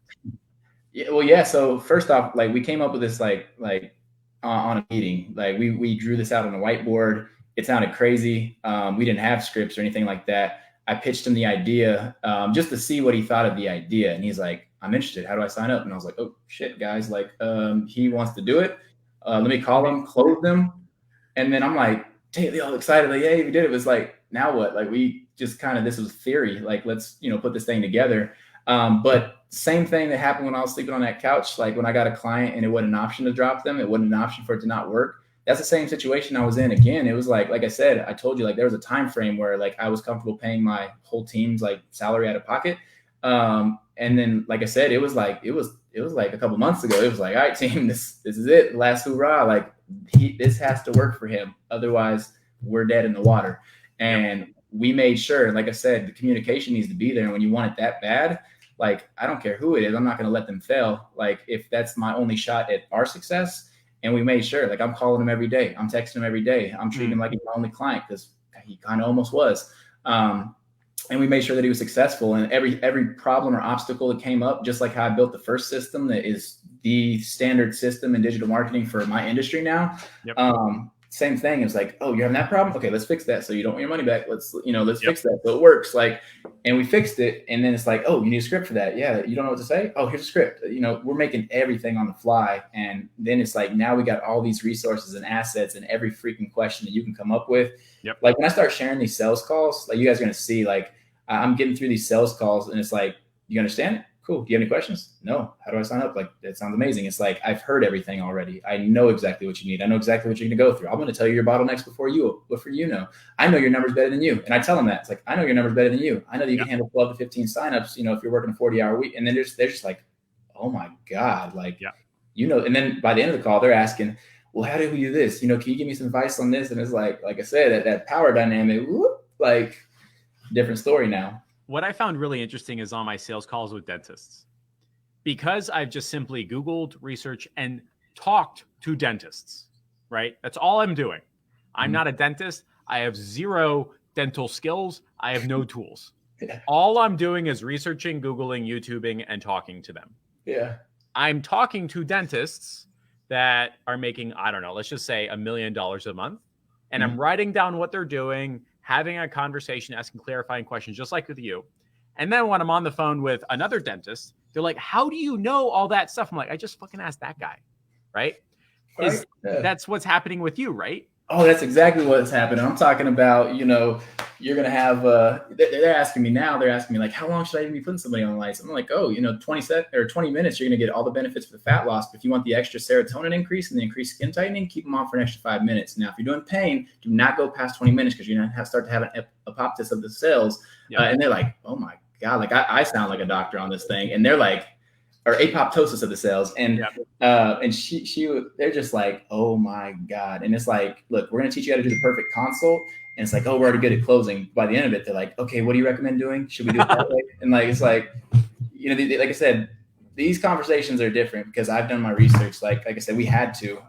Yeah, well, yeah. So first off, we came up with this on a meeting. We drew this out on a whiteboard. It sounded crazy. We didn't have scripts or anything like that. I pitched him the idea just to see what he thought of the idea, and he's like, "I'm interested. How do I sign up?" And I was like, "Oh shit, guys! He wants to do it. Let me call him, close them." And then I'm like, totally all excited, "Hey, we did it." It was now what? We just this was theory. Let's put this thing together. But same thing that happened when I was sleeping on that couch. When I got a client and it wasn't an option to drop them, it wasn't an option for it to not work. That's the same situation I was in. Again, it was like I said, I told you, there was a time frame where I was comfortable paying my whole team's salary out of pocket. And then, I said, it was a couple months ago. It was all right, team, this is it. Last hoorah. This has to work for him. Otherwise we're dead in the water. And we made sure, like I said, the communication needs to be there. And when you want it that bad, I don't care who it is, I'm not going to let them fail. If that's my only shot at our success. And we made sure, I'm calling him every day. I'm texting him every day. I'm treating him like he's my only client, because he kind of almost was. And we made sure that he was successful. And every problem or obstacle that came up, just like how I built the first system that is the standard system in digital marketing for my industry now. Yep. Same thing. It's oh, you're having that problem? Okay, let's fix that. So you don't want your money back. Let's fix that. So it works. And we fixed it. And then it's oh, you need a script for that. Yeah. You don't know what to say? Oh, here's a script. We're making everything on the fly. And then it's now we got all these resources and assets and every freaking question that you can come up with. Yep. When I start sharing these sales calls, you guys are going to see, I'm getting through these sales calls and it's you understand it? Cool. Do you have any questions? No. How do I sign up? That sounds amazing. It's I've heard everything already. I know exactly what you need. I know exactly what you're going to go through. I'm going to tell you your bottlenecks before you know. I know your numbers better than you. And I tell them that. It's I know your numbers better than you. I know that you can handle 12 to 15 signups, if you're working a 40-hour week. And then they're just oh my God. And then by the end of the call, they're asking, well, how do we do this? Can you give me some advice on this? And it's like I said, that power dynamic, different story now.
What I found really interesting is on my sales calls with dentists, because I've just simply Googled, researched, and talked to dentists, right? That's all I'm doing. I'm not a dentist. I have 0 dental skills. I have no tools. Yeah. All I'm doing is researching, Googling, YouTubing, and talking to them.
Yeah.
I'm talking to dentists that are making, I don't know, let's just say $1 million a month. And I'm writing down what they're doing, having a conversation, asking clarifying questions, just like with you. And then when I'm on the phone with another dentist, they're like, how do you know all that stuff? I'm like, I just fucking asked that guy, right? That's what's happening with you, right?
Oh, that's exactly what's happening. I'm talking about, you're going to have, they're asking me now, how long should I even be putting somebody on the lights? I'm like, 20 minutes, you're going to get all the benefits for the fat loss. But if you want the extra serotonin increase and the increased skin tightening, keep them on for an extra 5 minutes. Now, if you're doing pain, do not go past 20 minutes, because you're going to start to have an apoptosis of the cells. Yep. And they're like, oh my God, I sound like a doctor on this thing. And they're like, or apoptosis of the cells. And they're just like, oh my God. And it's look, we're going to teach you how to do the perfect consult. And it's oh, we're already good at closing. By the end of it, they're like, okay, what do you recommend doing? Should we do it that way? And it's like I said, these conversations are different because I've done my research. Like I said, we had to,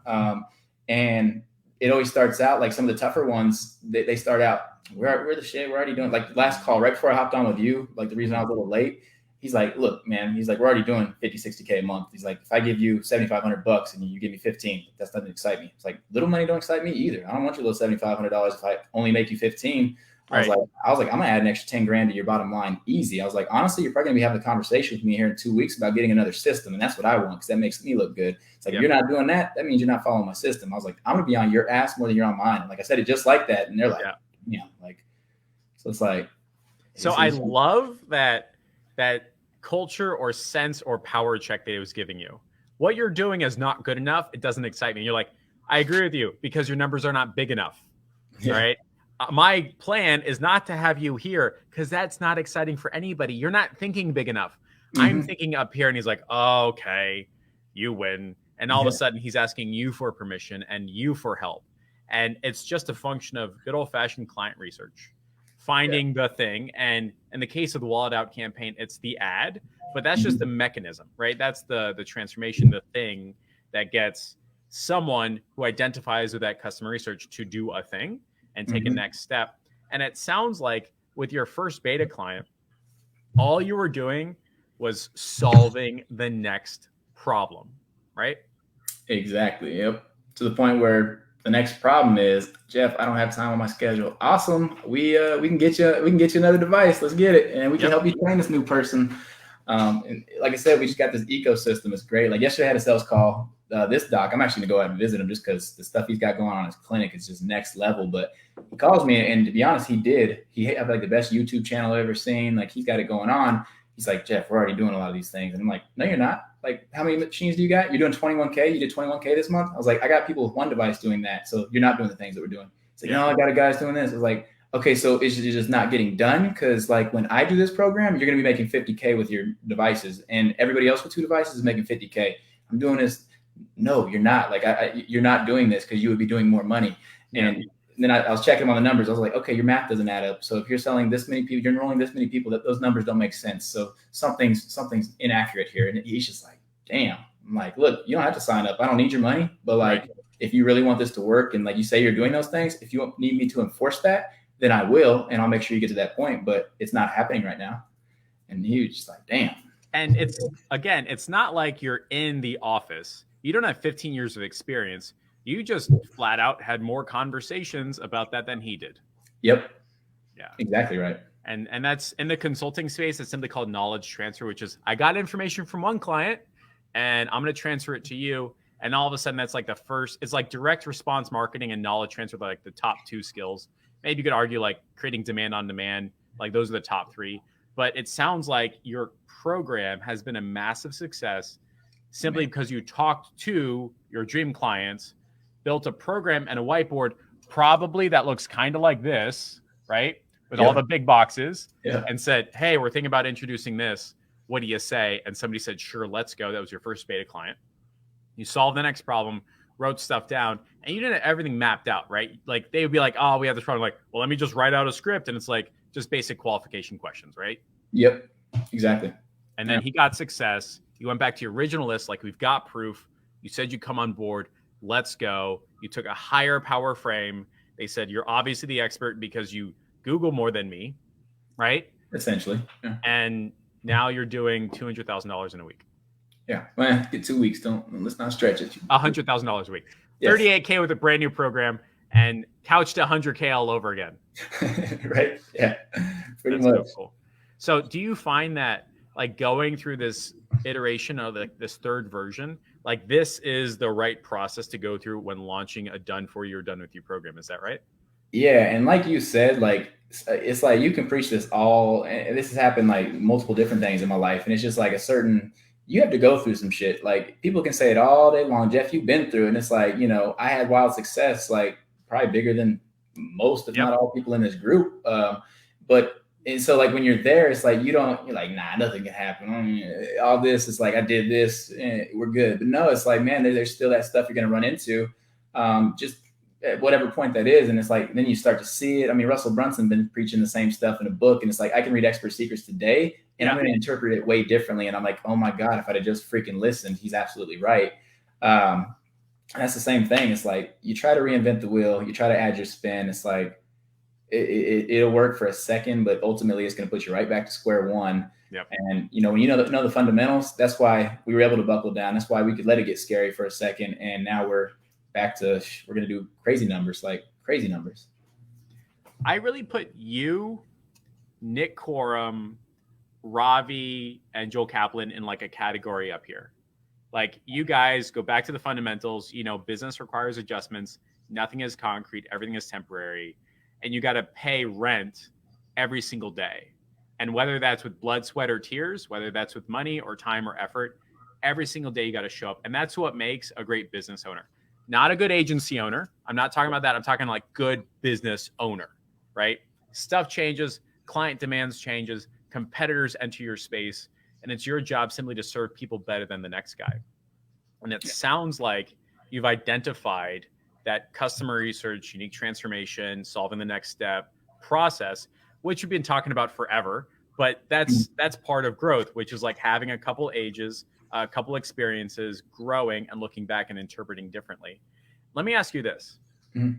and it always starts out like some of the tougher ones. They start out, we're the shit. We're already doing, like last call right before I hopped on with you. Like the reason I was a little late. He's like, look, man. He's like, we're already doing 50, 60K a month. He's like, if I give you $7,500 and you give me 15, that's doesn't excite me. It's like little money don't excite me either. I don't want your little $7,500 if I only make you 15. I was like, I'm gonna add an extra 10 grand to your bottom line, easy. I was like, honestly, you're probably gonna be having a conversation with me here in 2 weeks about getting another system, and that's what I want because that makes me look good. It's like, if you're not doing that, that means you're not following my system. I was like, I'm gonna be on your ass more than you're on mine. And like I said it just like that, and they're like, like, so it's like,
so I love that culture or sense or power check that it was giving you. What you're doing is not good enough. It doesn't excite me. You're like, I agree with you because your numbers are not big enough. All right. My plan is not to have you here because that's not exciting for anybody. You're not thinking big enough. I'm thinking up here, and he's like, oh, okay, you win. And all of a sudden he's asking you for permission and you for help. And it's just a function of good old fashioned client research, finding the thing. And in the case of the Wallet Out campaign, it's the ad, but that's just the mechanism, right? That's the transformation, the thing that gets someone who identifies with that customer research to do a thing and take a next step. And it sounds like with your first beta client, all you were doing was solving the next problem, right?
Exactly. Yep. To the point where the next problem is, Jeff, I don't have time on my schedule. Awesome. We can get you another device. Let's get it. And we can help you train this new person. And like I said, we just got this ecosystem. It's great. Like yesterday I had a sales call. This doc, I'm actually gonna go out and visit him just because the stuff he's got going on in his clinic is just next level. But he calls me, and to be honest, he had like the best YouTube channel I've ever seen. Like he's got it going on. He's like, Jeff, we're already doing a lot of these things. And I'm like, no, you're not. Like, how many machines do you got? You're doing 21K. You did 21K this month. I was like, I got people with one device doing that. So you're not doing the things that we're doing. It's like, no, I got a guys doing this. I was like, okay, so it's just not getting done. Cause like when I do this program, you're going to be making 50K with your devices, and everybody else with 2 devices is making 50K. I'm doing this. No, you're not. Like you're not doing this because you would be doing more money. And then I was checking on the numbers. I was like, okay, your math doesn't add up. So if you're selling this many people, you're enrolling this many people, that those numbers don't make sense. So something's inaccurate here. And he's just like, damn. I'm like, look, you don't have to sign up. I don't need your money. But like, if you really want this to work, and like you say, you're doing those things, if you need me to enforce that, then I will, and I'll make sure you get to that point. But it's not happening right now. And he was just like, damn.
And it's not like you're in the office. You don't have 15 years of experience. You just flat out had more conversations about that than he did.
Yep.
Yeah.
Exactly right.
And that's in the consulting space. It's simply called knowledge transfer, which is I got information from one client and I'm going to transfer it to you. And all of a sudden that's like it's like direct response marketing and knowledge transfer, like the top 2 skills. Maybe you could argue like creating demand on demand. Like those are the top 3. But it sounds like your program has been a massive success simply because you talked to your dream clients, built a program and a whiteboard, probably that looks kind of like this, right? With all the big boxes, and said, hey, we're thinking about introducing this. What do you say? And somebody said, sure, let's go. That was your first beta client. You solved the next problem, wrote stuff down, and you didn't have everything mapped out, right? Like they would be like, oh, we have this problem. Like, well, let me just write out a script. And it's like just basic qualification questions, right?
Yep, exactly.
And then he got success. You went back to your original list, like we've got proof. You said you come on board. Let's go. You took a higher power frame. They said, you're obviously the expert because you Google more than me, right?
Essentially. Yeah.
And now you're doing $200,000 in a week.
Yeah. Well, get 2 weeks. Let's not stretch it.
$100,000 a week. Yes. 38K with a brand new program and couched to 100K all over again.
Right. Yeah. Pretty
That's
much.
So cool. So do you find that like going through this iteration of this third version, like this is the right process to go through when launching a done for you or done with you program? Is that right?
Yeah. And like you said, like, it's like you can preach this all, and this has happened like multiple different things in my life. And it's just like you have to go through some shit. Like people can say it all day long, Jeff, you've been through. And it's like, I had wild success, like probably bigger than most, if not all people in this group. And so like when you're there, it's like, you're like, nah, nothing can happen. All this is like, I did this, we're good. But no, it's like, man, there's still that stuff you're going to run into, just at whatever point that is. And it's like, then you start to see it. I mean, Russell Brunson been preaching the same stuff in a book, and it's like, I can read Expert Secrets today and I'm going to interpret it way differently. And I'm like, oh my God, if I'd have just freaking listened, he's absolutely right. That's the same thing. It's like, you try to reinvent the wheel, you try to add your spin. It's like, it'll work for a second, but ultimately it's going to put you right back to square one.
Yep.
And, you know, when you know the fundamentals, that's why we were able to buckle down. That's why we could let it get scary for a second. And now we're back to, we're going to do crazy numbers, like crazy numbers.
I really put you, Nick Corum, Ravi, and Joel Kaplan in like a category up here. Like, you guys go back to the fundamentals. You know, business requires adjustments. Nothing is concrete. Everything is temporary. And you got to pay rent every single day. And whether that's with blood, sweat, or tears, whether that's with money or time or effort, every single day you got to show up. And that's what makes a great business owner. Not a good agency owner. I'm not talking about that. I'm talking like good business owner, right? Stuff changes, client demands changes, competitors enter your space, and it's your job simply to serve people better than the next guy. And it sounds like you've identified that customer research, unique transformation, solving the next step process, which you've been talking about forever, but that's part of growth, which is like having a couple ages, a couple experiences, growing and looking back and interpreting differently. Let me ask you this.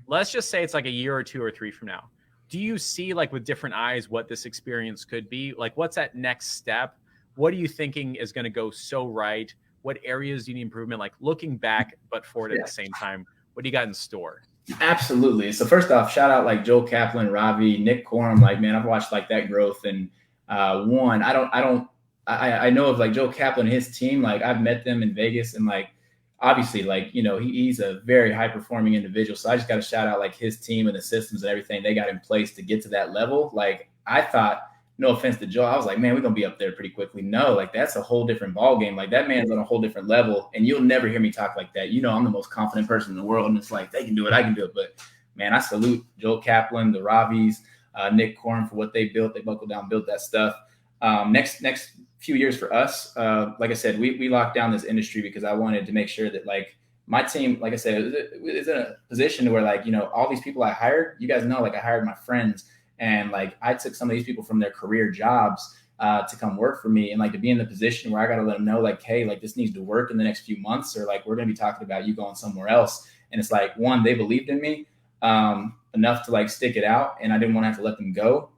Let's just say it's like a year or 2 or 3 from now. Do you see, like, with different eyes what this experience could be? Like, what's that next step? What are you thinking is going to go so right? What areas do you need improvement? Like, looking back, but forward at the same time, what do you got in store?
Absolutely. So first off, shout out like Joel Kaplan, Ravi, Nick Corum. Like, man, I've watched like that growth. And I know of like Joel Kaplan and his team. Like, I've met them in Vegas, and like, obviously, like, you know, he's a very high performing individual. So I just got to shout out like his team and the systems and everything they got in place to get to that level. Like, I thought, no offense to Joel, I was like, man, we're going to be up there pretty quickly. No, like, that's a whole different ball game. Like, that man's on a whole different level, and you'll never hear me talk like that. You know, I'm the most confident person in the world, and it's like, they can do it, I can do it. But man, I salute Joel Kaplan, the Ravis, Nick Corum for what they built. They buckled down, built that stuff. Next few years for us, like I said, we locked down this industry because I wanted to make sure that, like, my team, like I said, is in a position where, like, you know, all these people I hired, you guys know, like, I hired my friends, and like, I took some of these people from their career jobs to come work for me, and like, to be in the position where I got to let them know, like, hey, like, this needs to work in the next few months, or like, we're going to be talking about you going somewhere else. And it's like, one, they believed in me enough to like stick it out, and I didn't want to have to let them go.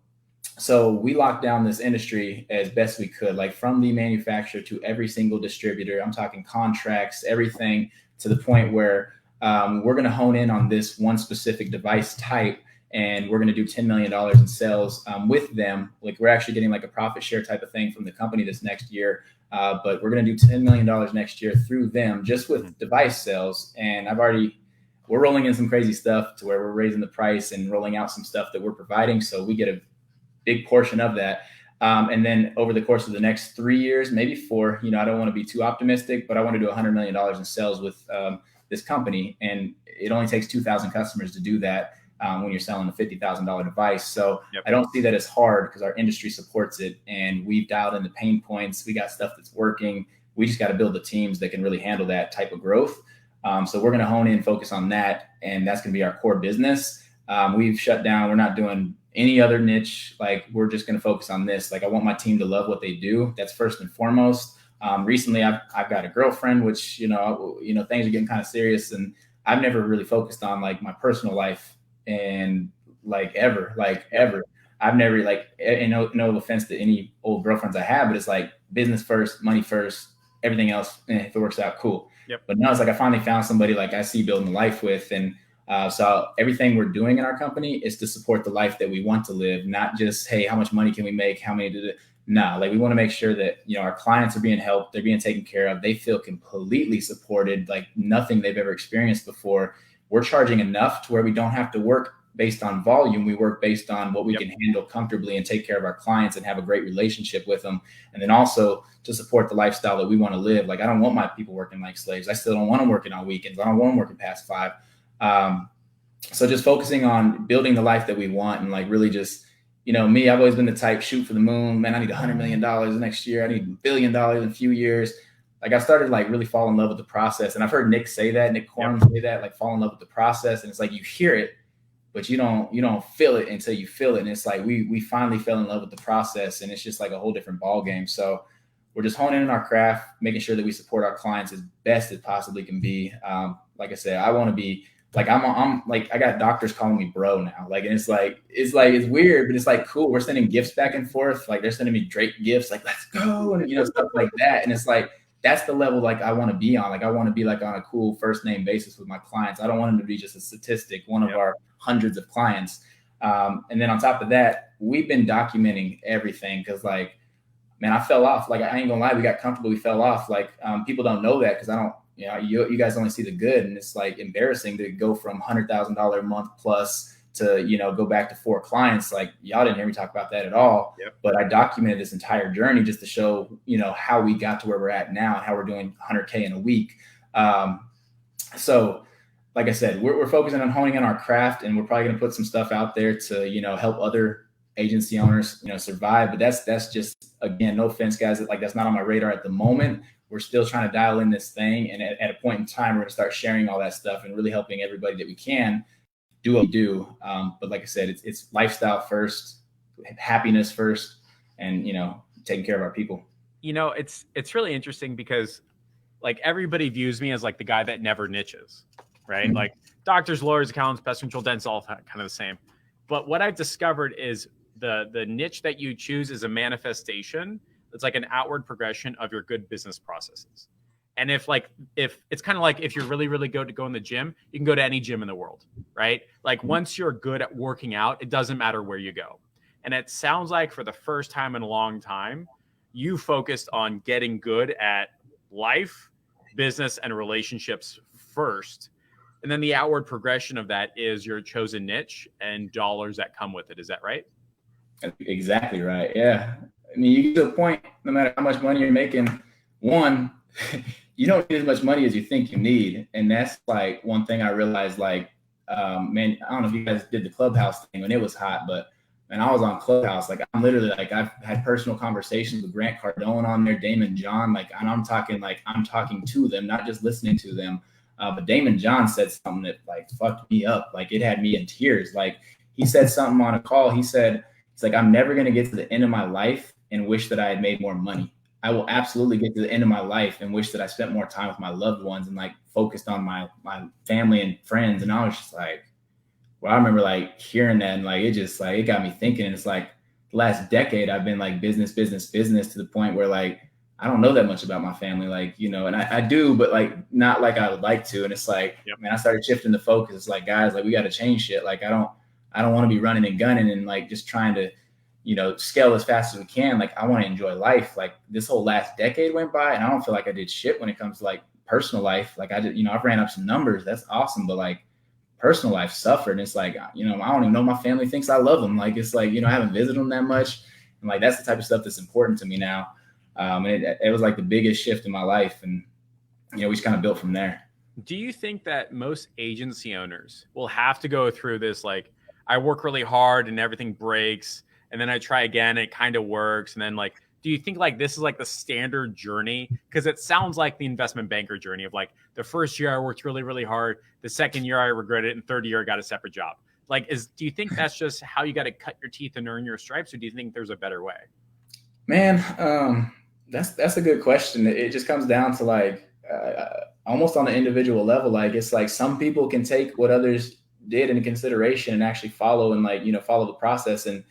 So we locked down this industry as best we could, like from the manufacturer to every single distributor. I'm talking contracts, everything, to the point where we're going to hone in on this one specific device type, and we're going to do $10 million in sales with them. Like, we're actually getting like a profit share type of thing from the company this next year. But we're going to do $10 million next year through them just with device sales. And we're rolling in some crazy stuff to where we're raising the price and rolling out some stuff that we're providing. So we get a big portion of that. And then over the course of the next 3 years, maybe 4, you know, I don't want to be too optimistic, but I want to do $100 million in sales with this company. And it only takes 2,000 customers to do that when you're selling a $50,000 device. So I don't see that as hard because our industry supports it, and we've dialed in the pain points. We got stuff that's working. We just got to build the teams that can really handle that type of growth. So we're going to hone in, focus on that, and that's going to be our core business. We've shut down. We're not doing any other niche. Like, we're just going to focus on this. Like, I want my team to love what they do. That's first and foremost. Recently I've got a girlfriend, which, you know, things are getting kind of serious, and I've never really focused on like my personal life and ever. I've never and no offense to any old girlfriends I have, but it's like business first, money first, everything else. If it works out, cool. But now it's like, I finally found somebody like I see building a life with. And so everything we're doing in our company is to support the life that we want to live, not just, hey, how much money can we make? How many did it? No, like, we want to make sure that, you know, our clients are being helped. They're being taken care of. They feel completely supported, like nothing they've ever experienced before. We're charging enough to where we don't have to work based on volume. We work based on what we can handle comfortably and take care of our clients and have a great relationship with them. And then also to support the lifestyle that we want to live. Like, I don't want my people working like slaves. I still don't want them working on weekends. I don't want them working past 5. So just focusing on building the life that we want, and like really just, you know, me, I've always been the type, shoot for the moon, man. I need $100 million next year. I need $1 billion in a few years. Like, I started like really fall in love with the process. And I've heard Nick say that, Nick Corum say that, like, fall in love with the process. And it's like, you hear it, but you don't feel it until you feel it. And it's like we finally fell in love with the process, and it's just like a whole different ball game. So we're just honing in our craft, making sure that we support our clients as best as possibly can be. Like I said, I want to be like, I'm like, I got doctors calling me bro now. Like, and it's weird, but it's like cool. We're sending gifts back and forth. Like they're sending me Drake gifts, like, let's go. And, stuff like that. And it's like, that's the level like I want to be on. Like, I want to be like on a cool first name basis with my clients. I don't want them to be just a statistic, one of our hundreds of clients. And then on top of that, we've been documenting everything. Cause like, man, I fell off. Like, I ain't gonna lie, we got comfortable. We fell off. Like, people don't know that. Cause I don't, you guys only see the good, and it's like embarrassing to go from $100,000 a month plus to, go back to 4 clients. Like, y'all didn't hear me talk about that at all. Yep. But I documented this entire journey just to show, how we got to where we're at now and how we're doing 100K in a week. So like I said, we're focusing on honing in our craft, and we're probably going to put some stuff out there to, help other agency owners, survive. But that's just, again, no offense, guys. Like, that's not on my radar at the moment. We're still trying to dial in this thing. And at a point in time, we're going to start sharing all that stuff and really helping everybody that we can do what we do. But like I said, it's lifestyle first, happiness first, and, taking care of our people.
It's really interesting because like everybody views me as like the guy that never niches, right? Mm-hmm. Like doctors, lawyers, accountants, pest control, dentists, all kind of the same. But what I've discovered is the niche that you choose is a manifestation. It's like an outward progression of your good business processes. And if it's kind of like if you're really, really good to go in the gym, you can go to any gym in the world, right? Like once you're good at working out, it doesn't matter where you go. And it sounds like for the first time in a long time, you focused on getting good at life, business, and relationships first. And then the outward progression of that is your chosen niche and dollars that come with it. Is that right?
Exactly right. Yeah. I mean, you get to a point, no matter how much money you're making, one, you don't need as much money as you think you need. And that's like one thing I realized, like, man, I don't know if you guys did the Clubhouse thing when it was hot, but man, I was on Clubhouse. Like, I'm literally like, I've had personal conversations with Grant Cardone on there, Damon John, like, and I'm talking to them, not just listening to them. But Damon John said something that like fucked me up. Like, it had me in tears. Like, he said something on a call. He said, it's like, I'm never going to get to the end of my life and wish that I had made more money. I will absolutely get to the end of my life and wish that I spent more time with my loved ones and like focused on my family and friends. And I was just like, well, I remember like hearing that, and like, it just like, it got me thinking. And it's like the last decade I've been like business to the point where like, I don't know that much about my family, like, and I do, but like, not like I would like to. And it's like, man, I started shifting the focus. It's like, guys, like, we got to change shit. Like, I don't want to be running and gunning and like just trying to, scale as fast as we can. Like, I want to enjoy life. Like, this whole last decade went by and I don't feel like I did shit when it comes to like personal life. Like, I did, I've ran up some numbers. That's awesome. But like personal life suffered. And it's like, I don't even know my family thinks I love them. Like, it's like, I haven't visited them that much. And like, that's the type of stuff that's important to me now. And it was like the biggest shift in my life. And, we just kind of built from there.
Do you think that most agency owners will have to go through this? Like, I work really hard and everything breaks, and then I try again, and it kind of works. And then like, do you think like this is like the standard journey? Because it sounds like the investment banker journey of like the first year I worked really, really hard. The second year I regret it. And third year I got a separate job. Like, do you think that's just how you got to cut your teeth and earn your stripes? Or do you think there's a better way?
Man, that's a good question. It just comes down to like, almost on the individual level. Like, it's like some people can take what others did into consideration and actually follow and like, follow the process and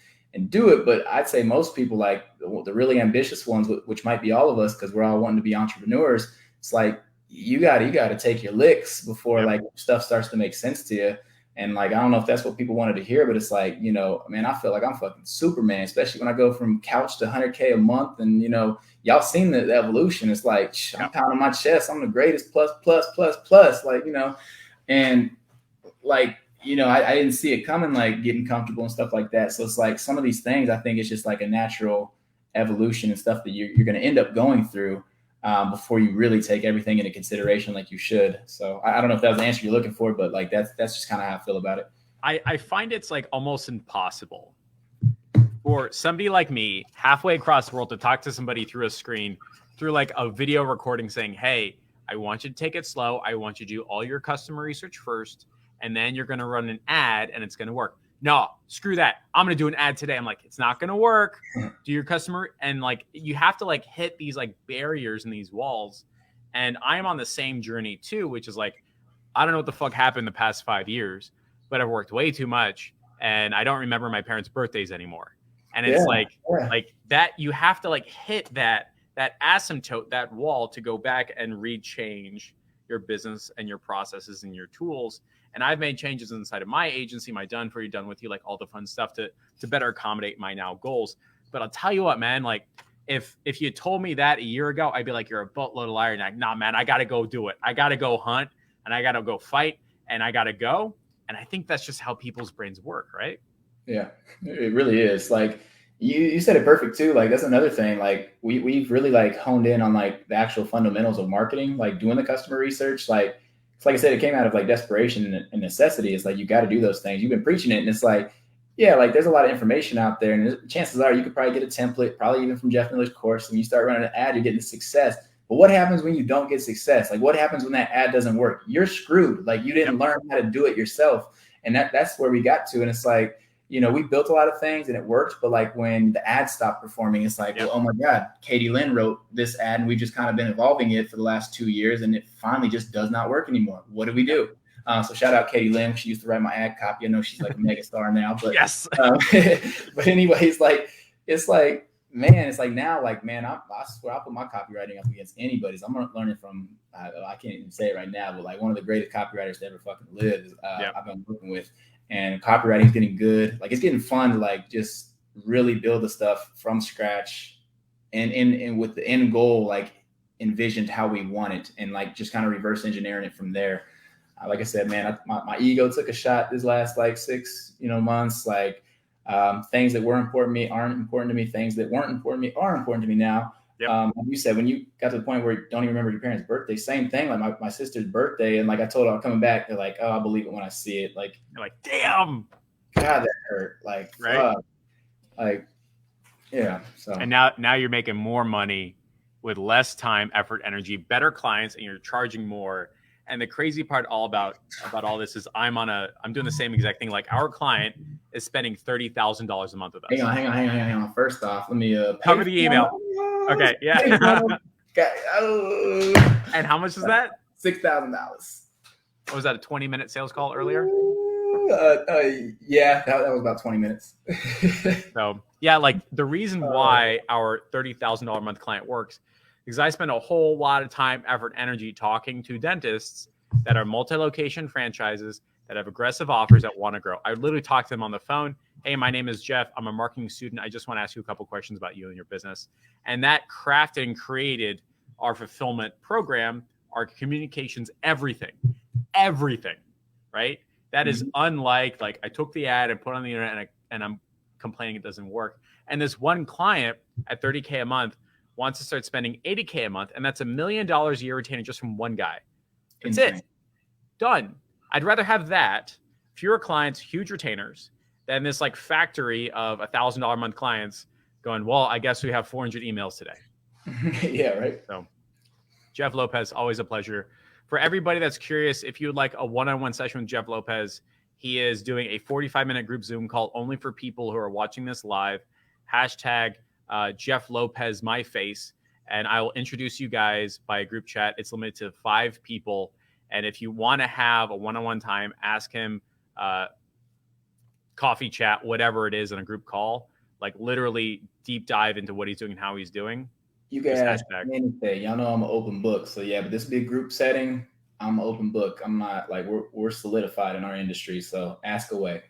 do it. But I'd say most people, like the really ambitious ones, which might be all of us, because we're all wanting to be entrepreneurs. It's like, you got to take your licks before like stuff starts to make sense to you. And like, I don't know if that's what people wanted to hear, but it's like, man, I feel like I'm fucking Superman, especially when I go from couch to 100K a month. And, y'all seen the evolution. It's like, I'm pounding my chest. I'm the greatest, plus, like, and like, I didn't see it coming, like getting comfortable and stuff like that. So it's like some of these things, I think it's just like a natural evolution and stuff that you're going to end up going through before you really take everything into consideration like you should. So I don't know if that was the answer you're looking for, but like that's just kind of how I feel about it.
I find it's like almost impossible for somebody like me halfway across the world to talk to somebody through a screen, through like a video recording saying, hey, I want you to take it slow. I want you to do all your customer research first. and then you're going to run an ad and it's going to work. No, screw that. I'm going to do an ad today. I'm like, it's not going to work. Do your customer. And like, you have to like hit these like barriers and these walls. And I'm on the same journey too, which is like, I don't know what the fuck happened the past 5 years, but I've worked way too much and I don't remember my parents' birthdays anymore. And it's like that, you have to like hit that asymptote, that wall to go back and rechange your business and your processes and your tools. And I've made changes inside of my agency, my done for you, done with you, like all the fun stuff to better accommodate my now goals. But I'll tell you what, man, like if you told me that a year ago, I'd be like, you're a boatload of liar. And like, nah, man, I got to go do it. I got to go hunt and I got to go fight and I got to go. And I think that's just how people's brains work, right?
Yeah, it really is. Like you said it perfect too. Like that's another thing. Like we've really like honed in on like the actual fundamentals of marketing, like doing the customer research. Like it's like I said, it came out of like desperation and necessity. It's like you got to do those things. You've been preaching it, and it's like, yeah, like there's a lot of information out there, and chances are you could probably get a template, probably even from Jeff Miller's course, and you start running an ad, you're getting success. But what happens when you don't get success? Like what happens when that ad doesn't work? You're screwed. Like you didn't learn how to do it yourself, and that's where we got to. And it's like, you know, we built a lot of things and it worked, but like when the ad stopped performing, it's like, well, oh my God, Katie Lynn wrote this ad and we've just kind of been evolving it for the last 2 years and it finally just does not work anymore. What do we do? So shout out Katie Lynn. She used to write my ad copy. I know she's like a mega star now, but
yes.
But anyways, like, it's like, man, it's like now, like, man, I swear I'll put my copywriting up against anybody's. I'm learning from, I can't even say it right now, but like one of the greatest copywriters to ever fucking live is I've been working with. And copywriting is getting good. Like it's getting fun to like just really build the stuff from scratch and with the end goal, like envisioned how we want it and like just kind of reverse engineering it from there. Like I said, man, my ego took a shot this last like 6 months. Like things that were important to me aren't important to me. Things that weren't important to me are important to me now. Like you said, when you got to the point where you don't even remember your parents' birthday, same thing. Like my sister's birthday, and like I told her I'm coming back. They're like, "Oh, I believe it when I see it." Like,
you're like, damn,
God, that hurt. Like,
right?
Like, yeah. So
and now you're making more money with less time, effort, energy, better clients, and you're charging more. And the crazy part about all this is I'm doing the same exact thing. Like our client is spending $30,000 a month with us.
Hang on. First off, let me
cover the email. Okay, yeah. And how much is that?
$6,000.
What was that, a 20-minute sales call earlier?
Yeah, that was about 20 minutes.
So yeah, like the reason why our $30,000 a month client works because I spend a whole lot of time, effort, energy talking to dentists that are multi-location franchises that have aggressive offers that want to grow. I literally talk to them on the phone. Hey, my name is Jeff. I'm a marketing student. I just want to ask you a couple questions about you and your business. And that crafted and created our fulfillment program, our communications, everything, right? That is unlike, like, I took the ad and put it on the internet and I'm complaining it doesn't work. And this one client at $30K a month wants to start spending $80K a month. And that's $1 million a year retainer just from one guy. That's it. Done. I'd rather have that, fewer clients, huge retainers, than this like factory of $1,000 a month clients going, well, I guess we have 400 emails today.
Yeah, right.
So Jeff Lopez, always a pleasure. For everybody that's curious, if you would like a one-on-one session with Jeff Lopez, he is doing a 45-minute group Zoom call only for people who are watching this live. Hashtag Jeff Lopez, my face. And I will introduce you guys by a group chat. It's limited to 5 people. And if you want to have a one-on-one time, ask him, coffee chat, whatever it is in a group call, like literally deep dive into what he's doing and how he's doing.
You guys ask anything. Y'all know I'm an open book. So yeah, but this big group setting, I'm an open book. I'm not like, we're solidified in our industry. So ask away.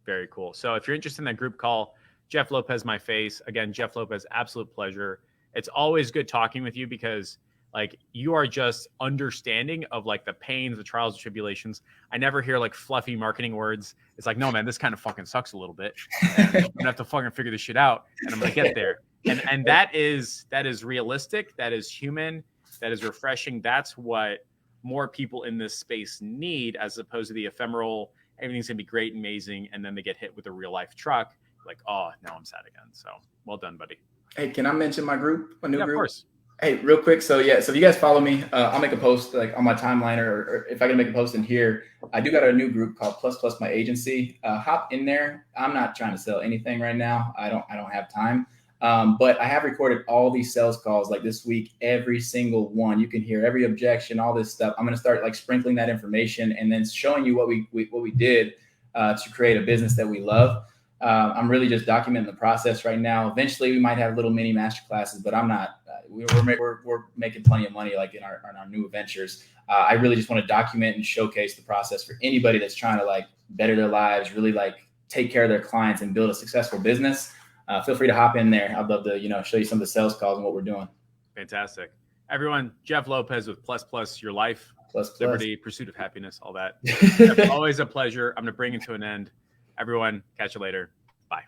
Very cool. So if you're interested in that group call, Jeff Lopez, my face. Again, Jeff Lopez, absolute pleasure. It's always good talking with you because like you are just understanding of like the pains, the trials, the tribulations. I never hear like fluffy marketing words. It's like, no, man, this kind of fucking sucks a little bit. I'm gonna have to fucking figure this shit out, and I'm gonna get there. And that is realistic. That is human. That is refreshing. That's what more people in this space need, as opposed to the ephemeral. Everything's gonna be great, amazing, and then they get hit with a real life truck. Like, oh, now I'm sad again. So well done, buddy.
Hey, can I mention my group? A new group?
Of course.
Hey, real quick. So yeah, so if you guys follow me, I'll make a post like on my timeline, or if I can make a post in here. I do got a new group called Plus Plus My Agency. Hop in there. I'm not trying to sell anything right now. I don't have time. But I have recorded all these sales calls like this week, every single one. You can hear every objection, all this stuff. I'm gonna start like sprinkling that information and then showing you what we did to create a business that we love. I'm really just documenting the process right now. Eventually, we might have little mini master classes, but I'm not. We're making plenty of money like in our new ventures. I really just want to document and showcase the process for anybody that's trying to like better their lives, really like take care of their clients and build a successful business. Feel free to hop in there. I'd love to show you some of the sales calls and what we're doing.
Fantastic. Everyone, Jeff Lopez with Plus Plus Your Life,
Plus.
Liberty, Pursuit of Happiness, all that. Jeff, always a pleasure. I'm going to bring it to an end. Everyone, catch you later. Bye.